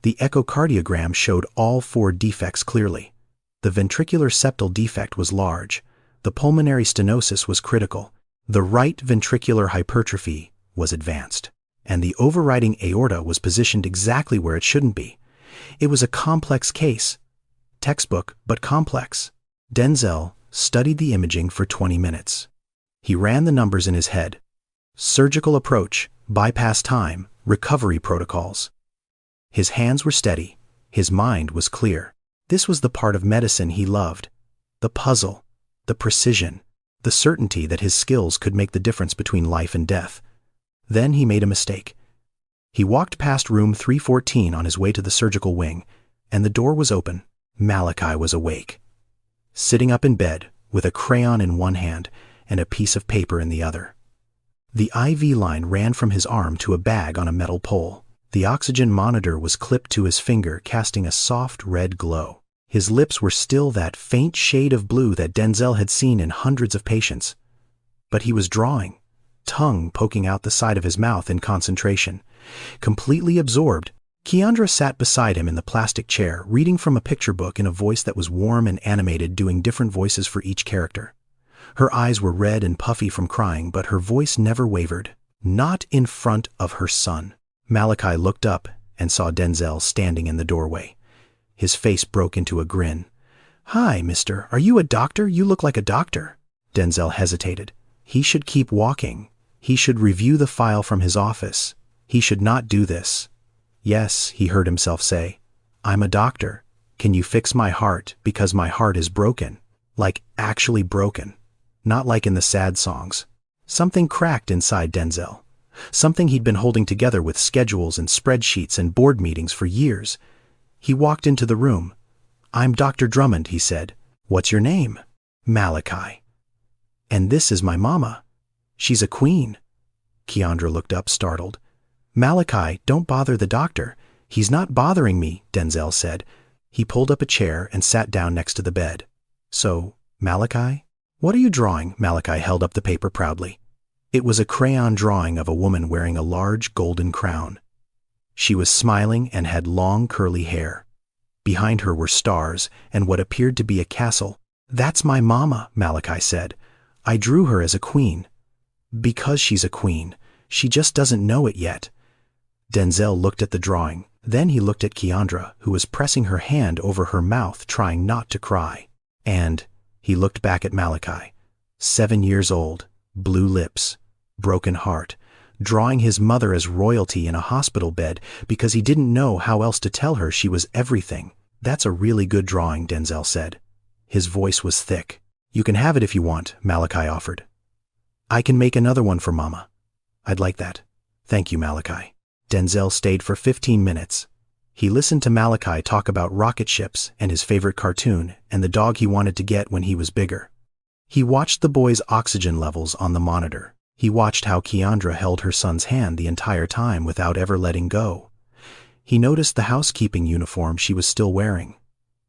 The echocardiogram showed all 4 defects clearly. The ventricular septal defect was large. The pulmonary stenosis was critical. The right ventricular hypertrophy was advanced. And the overriding aorta was positioned exactly where it shouldn't be. It was a complex case. Textbook, but complex. Denzel studied the imaging for 20 minutes. He ran the numbers in his head. Surgical approach, bypass time, recovery protocols. His hands were steady. His mind was clear. This was the part of medicine he loved. The puzzle, the precision, the certainty that his skills could make the difference between life and death. Then he made a mistake. He walked past room 314 on his way to the surgical wing, and the door was open. Malachi was awake, sitting up in bed with a crayon in one hand and a piece of paper in the other. The IV line ran from his arm to a bag on a metal pole. The oxygen monitor was clipped to his finger, casting a soft red glow. His lips were still that faint shade of blue that Denzel had seen in hundreds of patients. But he was drawing, tongue poking out the side of his mouth in concentration. Completely absorbed, Keandra sat beside him in the plastic chair, reading from a picture book in a voice that was warm and animated, doing different voices for each character. Her eyes were red and puffy from crying, but her voice never wavered. Not in front of her son. Malachi looked up and saw Denzel standing in the doorway. His face broke into a grin. "Hi, mister. Are you a doctor? You look like a doctor." Denzel hesitated. He should keep walking. He should review the file from his office. He should not do this. "Yes," he heard himself say. "I'm a doctor. Can you fix my heart, because my heart is broken? Like actually broken. Not like in the sad songs." Something cracked inside Denzel. Something he'd been holding together with schedules and spreadsheets and board meetings for years. He walked into the room. "I'm Dr. Drummond," he said. "What's your name?" "Malachi." "And this is my mama. She's a queen." Keandra looked up, startled. "Malachi, don't bother the doctor. He's not bothering me," Denzel said. He pulled up a chair and sat down next to the bed. "So, Malachi? What are you drawing?" Malachi held up the paper proudly. It was a crayon drawing of a woman wearing a large golden crown. She was smiling and had long curly hair. Behind her were stars and what appeared to be a castle. "That's my mama," Malachi said. "I drew her as a queen. Because she's a queen. She just doesn't know it yet." Denzel looked at the drawing. Then he looked at Keandra, who was pressing her hand over her mouth, trying not to cry. And he looked back at Malachi. 7 years old, blue lips, broken heart, drawing his mother as royalty in a hospital bed because he didn't know how else to tell her she was everything. "That's a really good drawing," Denzel said. His voice was thick. "You can have it if you want," Malachi offered. "I can make another one for Mama." "I'd like that. Thank you, Malachi." Denzel stayed for 15 minutes. He listened to Malachi talk about rocket ships and his favorite cartoon and the dog he wanted to get when he was bigger. He watched the boy's oxygen levels on the monitor. He watched how Keandra held her son's hand the entire time without ever letting go. He noticed the housekeeping uniform she was still wearing,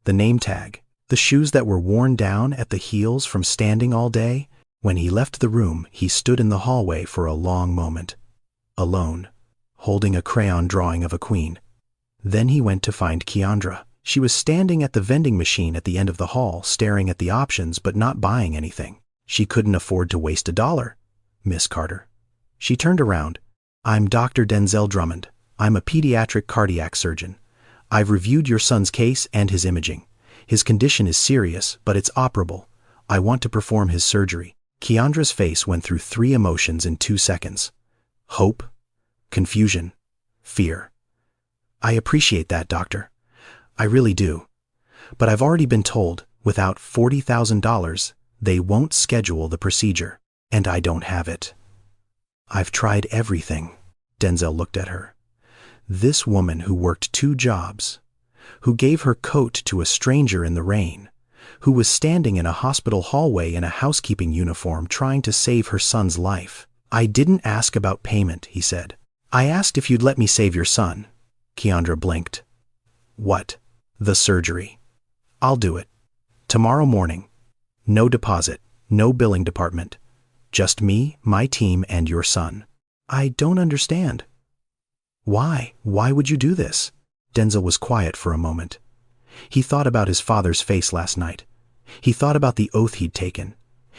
the name tag, the shoes that were worn down at the heels from standing all day. When he left the room, he stood in the hallway for a long moment, alone, holding a crayon drawing of a queen. Then he went to find Keandra. She was standing at the vending machine at the end of the hall, staring at the options but not buying anything. She couldn't afford to waste $1. "Miss Carter." She turned around. "I'm Dr. Denzel Drummond. I'm a pediatric cardiac surgeon. I've reviewed your son's case and his imaging. His condition is serious, but it's operable. I want to perform his surgery." Keandra's face went through 3 emotions in 2 seconds. Hope, confusion, fear. "I appreciate that, doctor. I really do. But I've already been told, without $40,000, they won't schedule the procedure, and I don't have it." "I've tried everything." Denzel looked at her. This woman who worked 2 jobs, who gave her coat to a stranger in the rain, who was standing in a hospital hallway in a housekeeping uniform trying to save her son's life. "I didn't ask about payment," he said. "I asked if you'd let me save your son." Keandra blinked. "What?" "The surgery. I'll do it. Tomorrow morning. No deposit, no billing department. Just me, my team, and your son." "I don't understand." "Why? Why would you do this?" Denzel was quiet for a moment. He thought about his father's face last night. He thought about the oath he'd taken.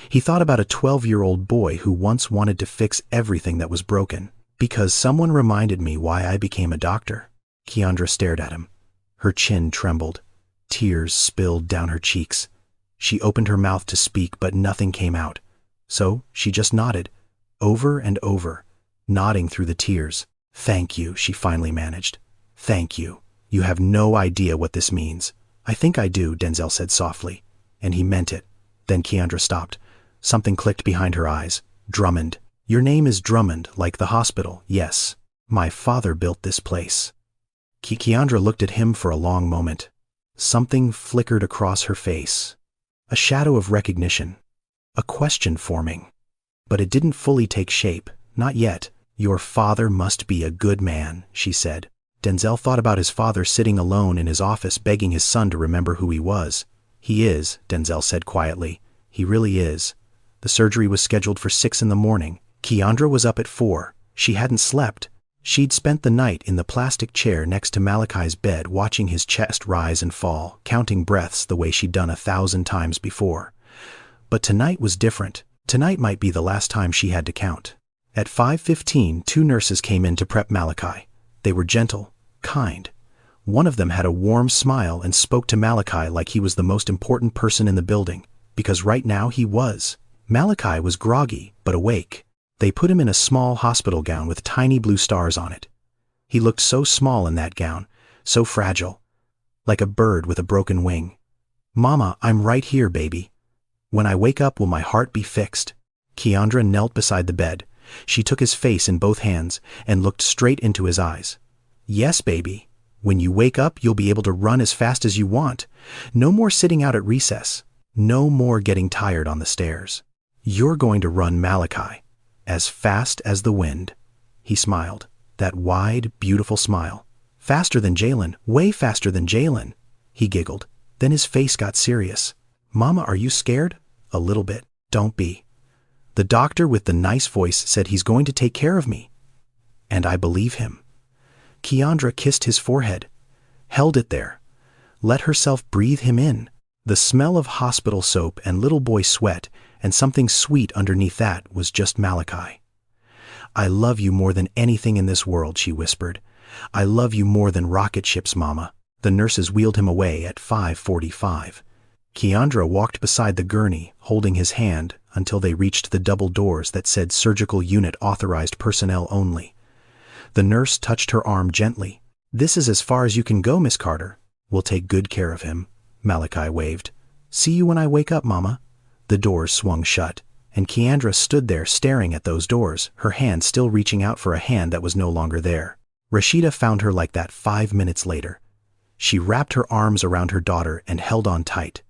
He thought about a 12-year-old boy who once wanted to fix everything that was broken. "Because someone reminded me why I became a doctor." Keandra stared at him. Her chin trembled. Tears spilled down her cheeks. She opened her mouth to speak, but nothing came out. So she just nodded, over and over, nodding through the tears. "Thank you," she finally managed. "Thank you. You have no idea what this means. I think I do, Denzel said softly. And he meant it. Then Keandra stopped. Something clicked behind her eyes. Drummond. Your name is Drummond, like the hospital, yes. My father built this place. Keandra looked at him for a long moment. Something flickered across her face. A shadow of recognition. A question forming. But it didn't fully take shape, not yet. Your father must be a good man, she said. Denzel thought about his father sitting alone in his office begging his son to remember who he was. He is, Denzel said quietly. He really is. The surgery was scheduled for 6 in the morning. Keandra was up at 4. She hadn't slept. She'd spent the night in the plastic chair next to Malachi's bed watching his chest rise and fall, counting breaths the way she'd done 1,000 times before. But tonight was different. Tonight might be the last time she had to count. At 5:15, 2 nurses came in to prep Malachi. They were gentle, kind. One of them had a warm smile and spoke to Malachi like he was the most important person in the building, because right now he was. Malachi was groggy, but awake. They put him in a small hospital gown with tiny blue stars on it. He looked so small in that gown, so fragile, like a bird with a broken wing. Mama, I'm right here, baby. When I wake up, will my heart be fixed? Keandra knelt beside the bed. She took his face in both hands and looked straight into his eyes. Yes, baby. When you wake up, you'll be able to run as fast as you want. No more sitting out at recess. No more getting tired on the stairs. You're going to run, Malachi, as fast as the wind. He smiled, that wide, beautiful smile. Faster than Jalen, way faster than Jalen. He giggled. Then his face got serious. Mama, are you scared? A little bit. Don't be. The doctor with the nice voice said he's going to take care of me. And I believe him. Keandra kissed his forehead, held it there, let herself breathe him in. The smell of hospital soap and little boy sweat and something sweet underneath that was just Malachi. I love you more than anything in this world, she whispered. I love you more than rocket ships, Mama. The nurses wheeled him away at 5:45. Keandra walked beside the gurney, holding his hand until they reached the double doors that said surgical unit authorized personnel only. The nurse touched her arm gently. This is as far as you can go, Miss Carter. We'll take good care of him. Malachi waved. See you when I wake up, Mama. The doors swung shut, and Keandra stood there staring at those doors, her hand still reaching out for a hand that was no longer there. Rashida found her like that 5 minutes later. She wrapped her arms around her daughter and held on tight.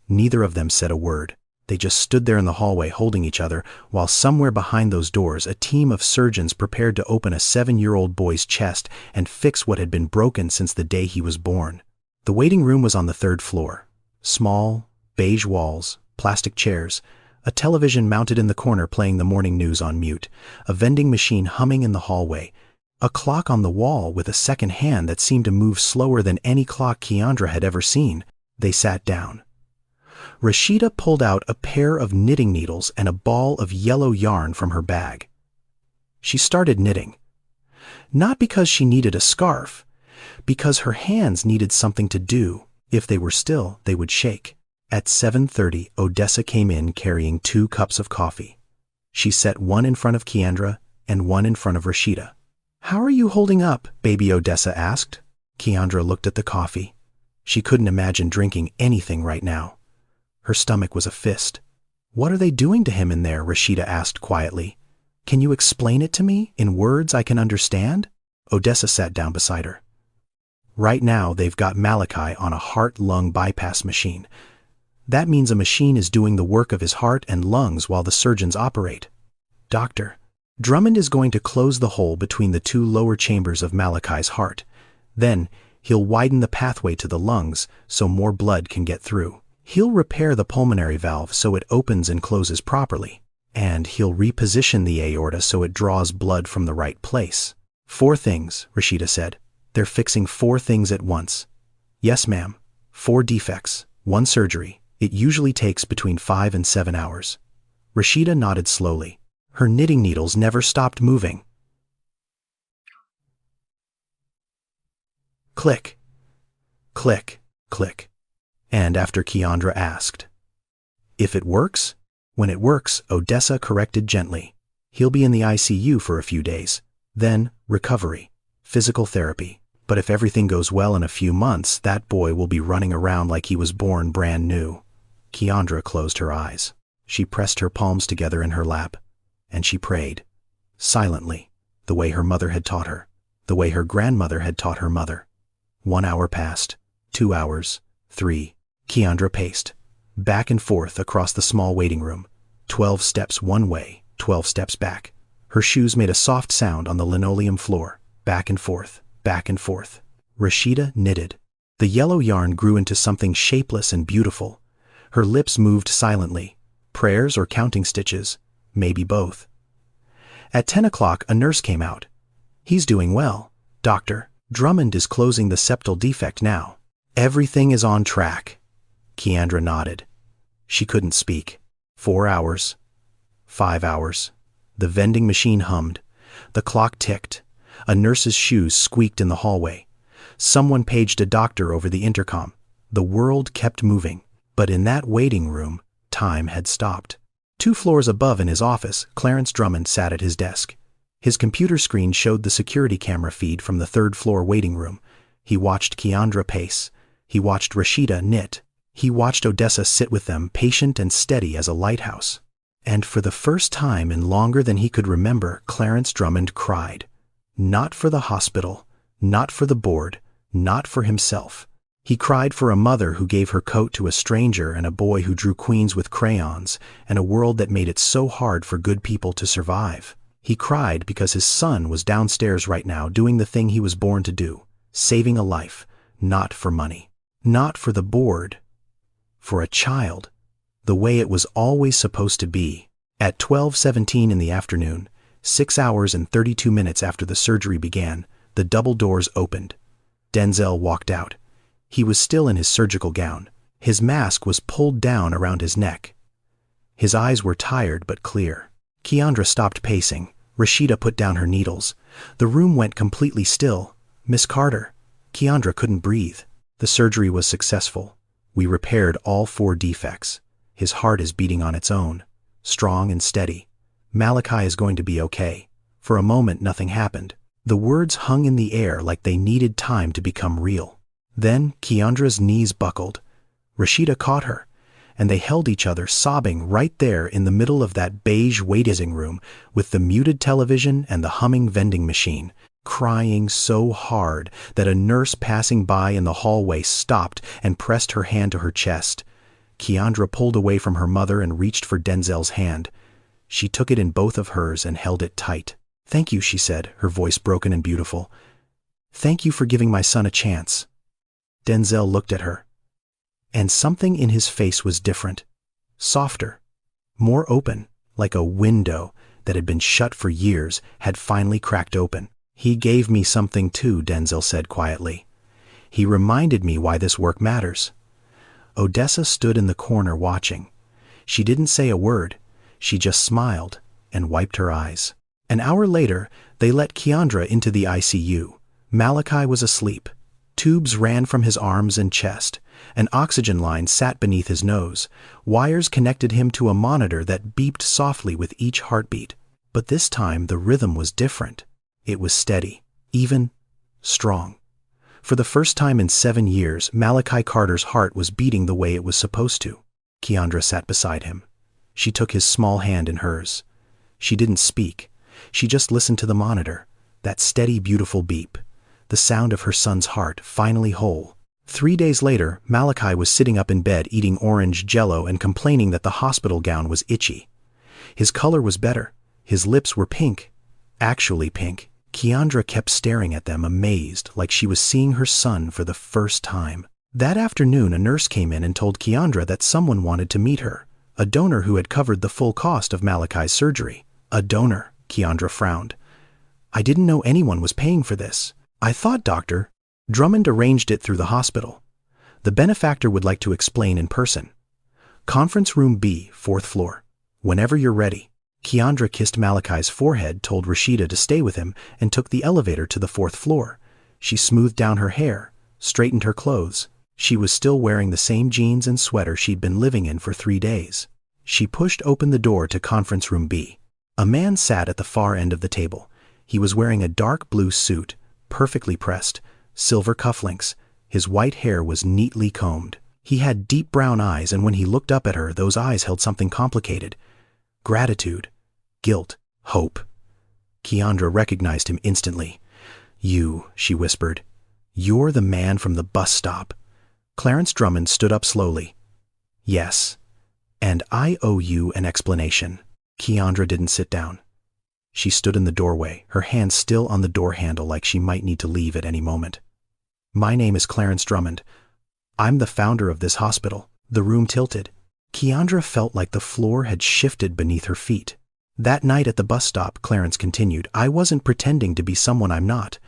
Neither of them said a word. They just stood there in the hallway holding each other, while somewhere behind those doors a team of surgeons prepared to open a 7-year-old boy's chest and fix what had been broken since the day he was born. The waiting room was on the 3rd floor. Small, beige walls, plastic chairs, a television mounted in the corner playing the morning news on mute, a vending machine humming in the hallway, a clock on the wall with a second hand that seemed to move slower than any clock Keandra had ever seen. They sat down. Rashida pulled out a pair of knitting needles and a ball of yellow yarn from her bag. She started knitting. Not because she needed a scarf, because her hands needed something to do. If they were still, they would shake. At 7:30, Odessa came in carrying 2 cups of coffee. She set one in front of Keandra and one in front of Rashida. How are you holding up? Baby Odessa asked. Keandra looked at the coffee. She couldn't imagine drinking anything right now. Her stomach was a fist. What are they doing to him in there? Rashida asked quietly. Can you explain it to me, in words I can understand? Odessa sat down beside her. Right now, they've got Malachi on a heart-lung bypass machine. That means a machine is doing the work of his heart and lungs while the surgeons operate. Doctor, Drummond is going to close the hole between the 2 lower chambers of Malachi's heart. Then, he'll widen the pathway to the lungs so more blood can get through. He'll repair the pulmonary valve so it opens and closes properly. And he'll reposition the aorta so it draws blood from the right place. 4 things, Rashida said. They're fixing 4 things at once. Yes, ma'am. 4 defects, 1 surgery. It usually takes between 5 and 7 hours. Rashida nodded slowly. Her knitting needles never stopped moving. Click. Click. Click. And after Keandra asked, if it works? When it works, Odessa corrected gently. He'll be in the ICU for a few days. Then, recovery. Physical therapy. But if everything goes well in a few months, that boy will be running around like he was born brand new. Keandra closed her eyes. She pressed her palms together in her lap, and she prayed. Silently, the way her mother had taught her, the way her grandmother had taught her mother. 1 hour passed, 2 hours, 3. Keandra paced, back and forth across the small waiting room. 12 steps one way, 12 steps back. Her shoes made a soft sound on the linoleum floor, back and forth, back and forth. Rashida knitted. The yellow yarn grew into something shapeless and beautiful. Her lips moved silently. Prayers or counting stitches, maybe both. At 10 o'clock, a nurse came out. "He's doing well, doctor. Drummond is closing the septal defect now. Everything is on track." Keandra nodded. She couldn't speak. 4 hours. 5 hours. The vending machine hummed. The clock ticked. A nurse's shoes squeaked in the hallway. Someone paged a doctor over the intercom. The world kept moving. But in that waiting room, time had stopped. 2 floors above in his office, Clarence Drummond sat at his desk. His computer screen showed the security camera feed from the 3rd floor waiting room. He watched Keandra pace. He watched Rashida knit. He watched Odessa sit with them, patient and steady as a lighthouse. And for the first time in longer than he could remember, Clarence Drummond cried. Not for the hospital, not for the board, not for himself. He cried for a mother who gave her coat to a stranger and a boy who drew queens with crayons, and a world that made it so hard for good people to survive. He cried because his son was downstairs right now doing the thing he was born to do, saving a life, not for money, not for the board, for a child, the way it was always supposed to be. At 12:17 in the afternoon, 6 hours and 32 minutes after the surgery began, the double doors opened. Denzel walked out. He was still in his surgical gown. His mask was pulled down around his neck. His eyes were tired but clear. Keandra stopped pacing. Rashida put down her needles. The room went completely still. "Miss Carter." Keandra couldn't breathe. "The surgery was successful. We repaired all 4 defects. His heart is beating on its own, strong and steady. Malachi is going to be okay." For a moment nothing happened. The words hung in the air like they needed time to become real. Then Keandra's knees buckled. Rashida caught her, and they held each other sobbing right there in the middle of that beige waiting room with the muted television and the humming vending machine, crying so hard that a nurse passing by in the hallway stopped and pressed her hand to her chest. Keandra pulled away from her mother and reached for Denzel's hand. She took it in both of hers and held it tight. "Thank you," she said, her voice broken and beautiful. "Thank you for giving my son a chance." Denzel looked at her, and something in his face was different, softer, more open, like a window that had been shut for years had finally cracked open. "He gave me something too," Denzel said quietly. "He reminded me why this work matters." Odessa stood in the corner watching. She didn't say a word. She just smiled and wiped her eyes. An hour later, they let Keandra into the ICU. Malachi was asleep. Tubes ran from his arms and chest. An oxygen line sat beneath his nose. Wires connected him to a monitor that beeped softly with each heartbeat. But this time the rhythm was different. It was steady, even, strong. For the first time in 7 years, Malachi Carter's heart was beating the way it was supposed to. Keandra sat beside him. She took his small hand in hers. She didn't speak. She just listened to the monitor, that steady, beautiful beep, the sound of her son's heart, finally whole. 3 days later, Malachi was sitting up in bed eating orange Jell-O and complaining that the hospital gown was itchy. His color was better. His lips were pink, actually pink. Keandra kept staring at them, amazed, like she was seeing her son for the first time. That afternoon, a nurse came in and told Keandra that someone wanted to meet her, a donor who had covered the full cost of Malachi's surgery. "A donor," Keandra frowned. "I didn't know anyone was paying for this." "I thought, Doctor." Drummond arranged it through the hospital. "The benefactor would like to explain in person. Conference room B, 4th floor. Whenever you're ready." Keandra kissed Malachi's forehead, told Rashida to stay with him, and took the elevator to the 4th floor. She smoothed down her hair, straightened her clothes. She was still wearing the same jeans and sweater she'd been living in for 3 days. She pushed open the door to conference room B. A man sat at the far end of the table. He was wearing a dark blue suit, perfectly pressed, silver cufflinks. His white hair was neatly combed. He had deep brown eyes, and when he looked up at her, those eyes held something complicated. Gratitude, guilt, hope. Keandra recognized him instantly. "You," she whispered. "You're the man from the bus stop." Clarence Drummond stood up slowly. "Yes, and I owe you an explanation." Keandra didn't sit down. She stood in the doorway, her hand still on the door handle like she might need to leave at any moment. "My name is Clarence Drummond. I'm the founder of this hospital." The room tilted. Keandra felt like the floor had shifted beneath her feet. "That night at the bus stop," Clarence continued, "I wasn't pretending to be someone I'm not.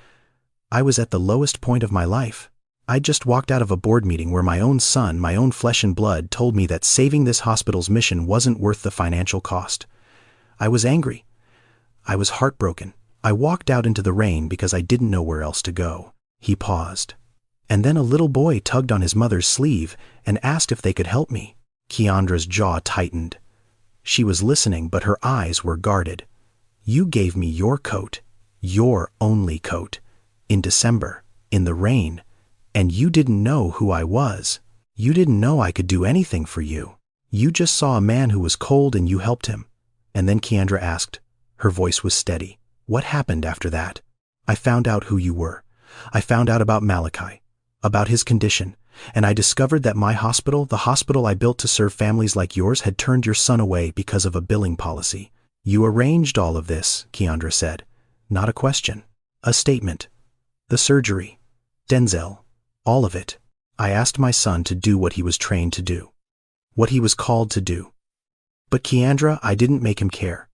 I was at the lowest point of my life. I just walked out of a board meeting where my own son, my own flesh and blood, told me that saving this hospital's mission wasn't worth the financial cost. I was angry. I was heartbroken. I walked out into the rain because I didn't know where else to go." He paused. "And then a little boy tugged on his mother's sleeve and asked if they could help me." Keandra's jaw tightened. She was listening, but her eyes were guarded. "You gave me your coat, your only coat, in December, in the rain, and you didn't know who I was. You didn't know I could do anything for you. You just saw a man who was cold and you helped him." And then Keandra asked. Her voice was steady. "What happened after that?" "I found out who you were. I found out about Malachi, about his condition, and I discovered that my hospital, the hospital I built to serve families like yours, had turned your son away because of a billing policy." "You arranged all of this," Keandra said. "Not a question. A statement. The surgery. Denzel. All of it. I asked my son to do what he was trained to do. What he was called to do. But Keandra, I didn't make him care.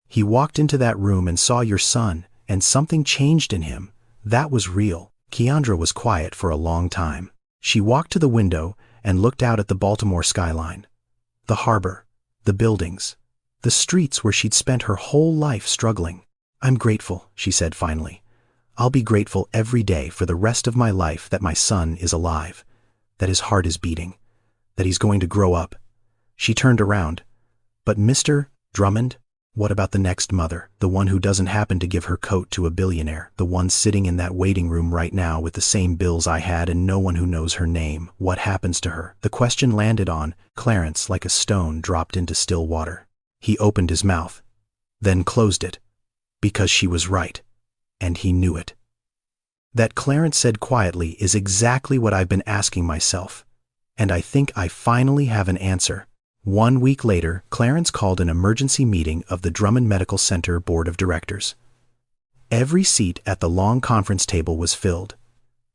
He walked into that room and saw your son, and something changed in him. That was real." Keandra was quiet for a long time. She walked to the window and looked out at the Baltimore skyline. The harbor, the buildings, the streets where she'd spent her whole life struggling. "I'm grateful," she said finally. "I'll be grateful every day for the rest of my life that my son is alive, that his heart is beating, that he's going to grow up." She turned around. "But Mr. Drummond, what about the next mother, the one who doesn't happen to give her coat to a billionaire, the one sitting in that waiting room right now with the same bills I had and no one who knows her name? What happens to her?" The question landed on Clarence like a stone dropped into still water. He opened his mouth, then closed it, because she was right, and he knew it. "That," Clarence said quietly, "is exactly what I've been asking myself, and I think I finally have an answer." 1 week later, Clarence called an emergency meeting of the Drummond Medical Center Board of Directors. Every seat at the long conference table was filled.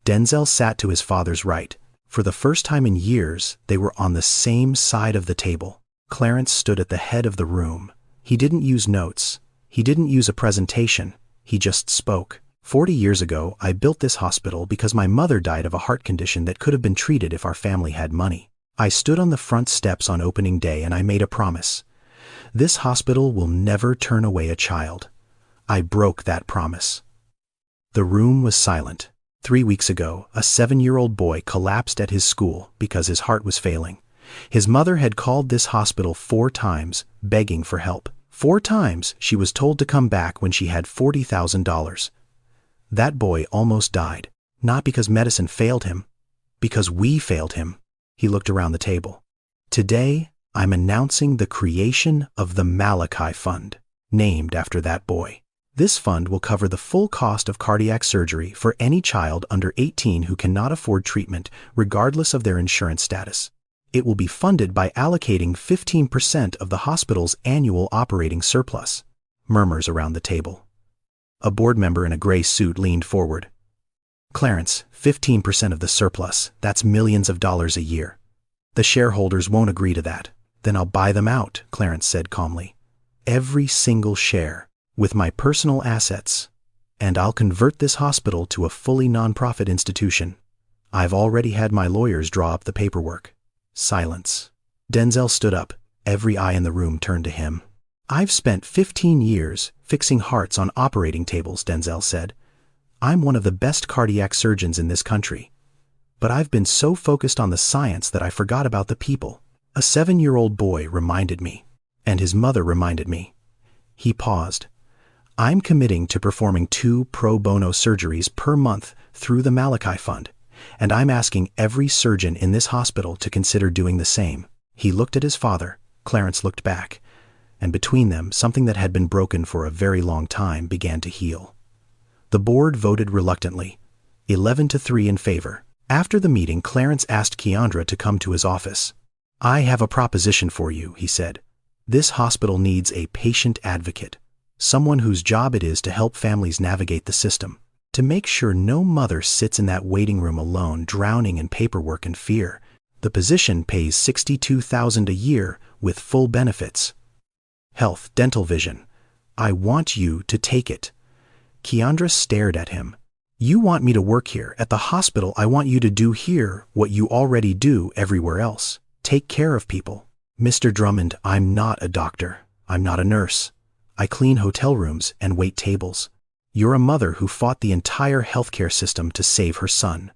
Denzel sat to his father's right. For the first time in years, they were on the same side of the table. Clarence stood at the head of the room. He didn't use notes. He didn't use a presentation. He just spoke. 40 years ago, I built this hospital because my mother died of a heart condition that could have been treated if our family had money. I stood on the front steps on opening day and I made a promise. This hospital will never turn away a child. I broke that promise." The room was silent. 3 weeks ago, a 7-year-old boy collapsed at his school because his heart was failing. His mother had called this hospital 4 times, begging for help. 4 times she was told to come back when she had $40,000. That boy almost died, not because medicine failed him, because we failed him. He looked around the table. "Today, I'm announcing the creation of the Malachi Fund, named after that boy. This fund will cover the full cost of cardiac surgery for any child under 18 who cannot afford treatment, regardless of their insurance status. It will be funded by allocating 15% of the hospital's annual operating surplus." Murmurs around the table. A board member in a gray suit leaned forward. "Clarence, 15% of the surplus, that's millions of dollars a year. The shareholders won't agree to that." "Then I'll buy them out," Clarence said calmly. "Every single share, with my personal assets, and I'll convert this hospital to a fully nonprofit institution. I've already had my lawyers draw up the paperwork." Silence. Denzel stood up. Every eye in the room turned to him. "I've spent 15 years fixing hearts on operating tables," Denzel said. "I'm one of the best cardiac surgeons in this country. But I've been so focused on the science that I forgot about the people. A 7-year-old boy reminded me, and his mother reminded me." He paused. I'm committing to performing 2 pro bono surgeries per month through the Malachi Fund, and I'm asking every surgeon in this hospital to consider doing the same." He looked at his father, Clarence looked back, and between them, something that had been broken for a very long time began to heal. The board voted reluctantly, 11-3 in favor. After the meeting, Clarence asked Keandra to come to his office. "I have a proposition for you," he said. "This hospital needs a patient advocate, someone whose job it is to help families navigate the system, to make sure no mother sits in that waiting room alone, drowning in paperwork and fear. The position pays $62,000 a year with full benefits. Health, dental vision. I want you to take it." Keandra stared at him. "You want me to work here at the hospital? I want you to do here what you already do everywhere else. Take care of people." "Mr. Drummond, I'm not a doctor. I'm not a nurse. I clean hotel rooms and wait tables. You're a mother who fought the entire healthcare system to save her son.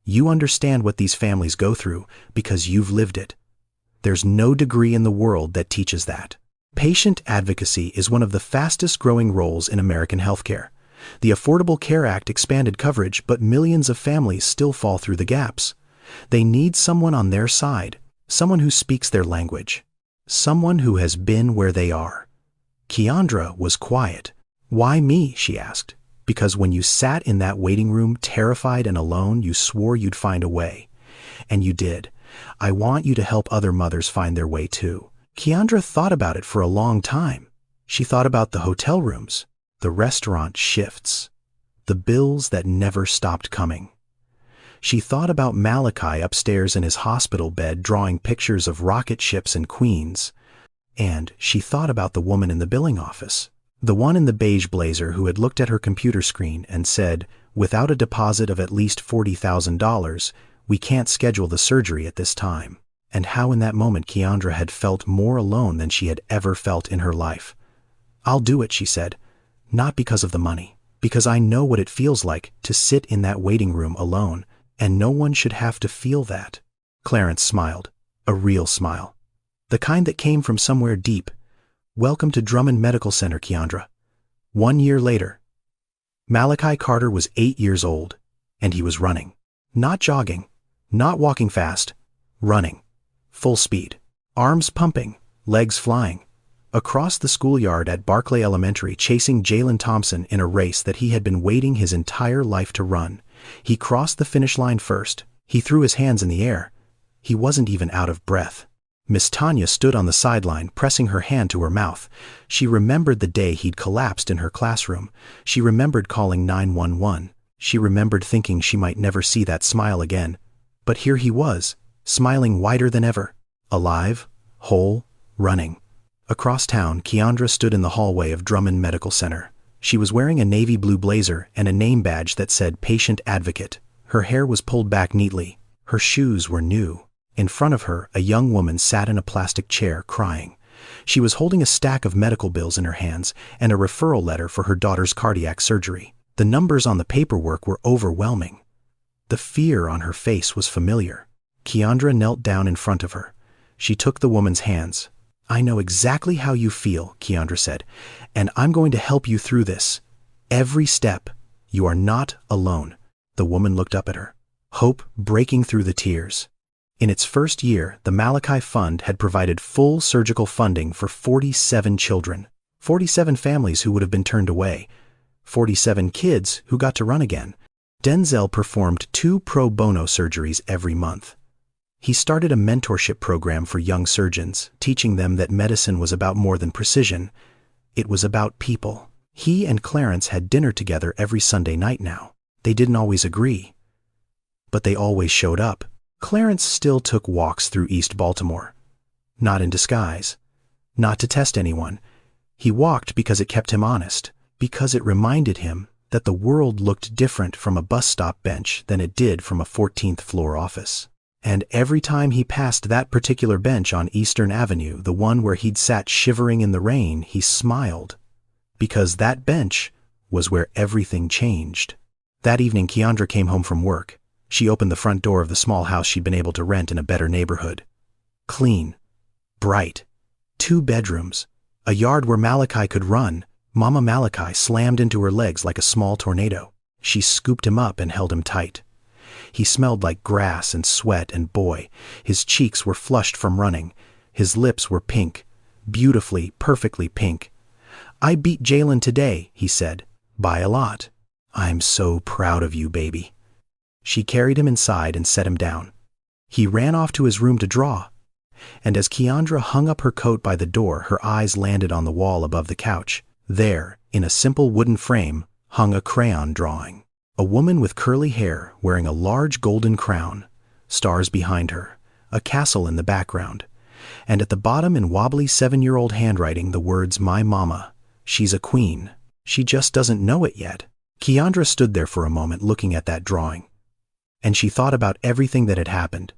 You understand what these families go through because you've lived it. There's no degree in the world that teaches that." Patient advocacy is one of the fastest growing roles in American healthcare. The Affordable Care Act expanded coverage, but millions of families still fall through the gaps. They need someone on their side, someone who speaks their language, someone who has been where they are. Keandra was quiet. "Why me?" she asked. "Because when you sat in that waiting room, terrified and alone, you swore you'd find a way. And you did. I want you to help other mothers find their way too." Keandra thought about it for a long time. She thought about the hotel rooms, the restaurant shifts, the bills that never stopped coming. She thought about Malachi upstairs in his hospital bed drawing pictures of rocket ships and queens. And she thought about the woman in the billing office, the one in the beige blazer who had looked at her computer screen and said, "Without a deposit of at least $40,000, we can't schedule the surgery at this time." And how in that moment Keandra had felt more alone than she had ever felt in her life. "I'll do it," she said. "Not because of the money, because I know what it feels like to sit in that waiting room alone, and no one should have to feel that." Clarence smiled, a real smile, the kind that came from somewhere deep. "Welcome to Drummond Medical Center, Keandra." 1 year later, Malachi Carter was 8 years old, and he was running. Not jogging, not walking fast, running. Full speed, arms pumping, legs flying, across the schoolyard at Barclay Elementary, chasing Jalen Thompson in a race that he had been waiting his entire life to run. He crossed the finish line first. He threw his hands in the air. He wasn't even out of breath. Miss Tanya stood on the sideline, pressing her hand to her mouth. She remembered the day he'd collapsed in her classroom. She remembered calling 911. She remembered thinking she might never see that smile again. But here he was, smiling wider than ever, alive, whole, running. Across town, Keandra stood in the hallway of Drummond Medical Center. She was wearing a navy blue blazer and a name badge that said Patient Advocate. Her hair was pulled back neatly. Her shoes were new. In front of her, a young woman sat in a plastic chair, crying. She was holding a stack of medical bills in her hands and a referral letter for her daughter's cardiac surgery. The numbers on the paperwork were overwhelming. The fear on her face was familiar. Keandra knelt down in front of her. She took the woman's hands. "I know exactly how you feel," Keandra said, "and I'm going to help you through this. Every step. You are not alone." The woman looked up at her, hope breaking through the tears. In its first year, the Malachi Fund had provided full surgical funding for 47 children, 47 families who would have been turned away, 47 kids who got to run again. Denzel performed 2 pro bono surgeries every month. He started a mentorship program for young surgeons, teaching them that medicine was about more than precision. It was about people. He and Clarence had dinner together every Sunday night now. They didn't always agree, but they always showed up. Clarence still took walks through East Baltimore. Not in disguise. Not to test anyone. He walked because it kept him honest, because it reminded him that the world looked different from a bus stop bench than it did from a 14th floor office. And every time he passed that particular bench on Eastern Avenue, the one where he'd sat shivering in the rain, he smiled, because that bench was where everything changed. That evening, Keandra came home from work. She opened the front door of the small house she'd been able to rent in a better neighborhood. Clean, bright, 2 bedrooms, a yard where Malachi could run, Mama Malachi slammed into her legs like a small tornado. She scooped him up and held him tight. He smelled like grass and sweat, and boy, his cheeks were flushed from running. His lips were pink, beautifully, perfectly pink. "I beat Jalen today," he said, "by a lot. I'm so proud of you, baby." She carried him inside and set him down. He ran off to his room to draw. And as Keandra hung up her coat by the door, her eyes landed on the wall above the couch. There, in a simple wooden frame, hung a crayon drawing. A woman with curly hair, wearing a large golden crown, stars behind her, a castle in the background, and at the bottom in wobbly 7-year-old handwriting the words, "My mama. She's a queen. She just doesn't know it yet." Keandra stood there for a moment looking at that drawing. And she thought about everything that had happened.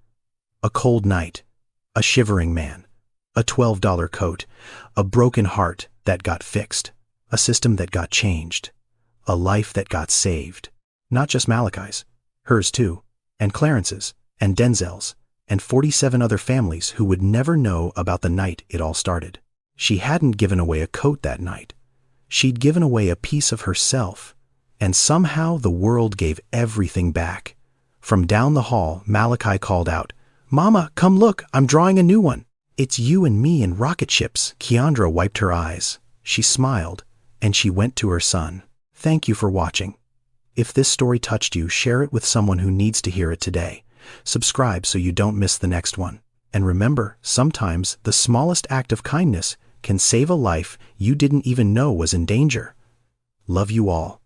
A cold night, a shivering man, a $12 coat, a broken heart that got fixed, a system that got changed, a life that got saved. Not just Malachi's, hers too, and Clarence's, and Denzel's, and 47 other families who would never know about the night it all started. She hadn't given away a coat that night. She'd given away a piece of herself, and somehow the world gave everything back. From down the hall, Malachi called out, "Mama, come look, I'm drawing a new one." "It's you and me in rocket ships." Keandra wiped her eyes. She smiled, and she went to her son. "Thank you for watching. If this story touched you, share it with someone who needs to hear it today. Subscribe so you don't miss the next one. And remember, sometimes the smallest act of kindness can save a life you didn't even know was in danger. Love you all.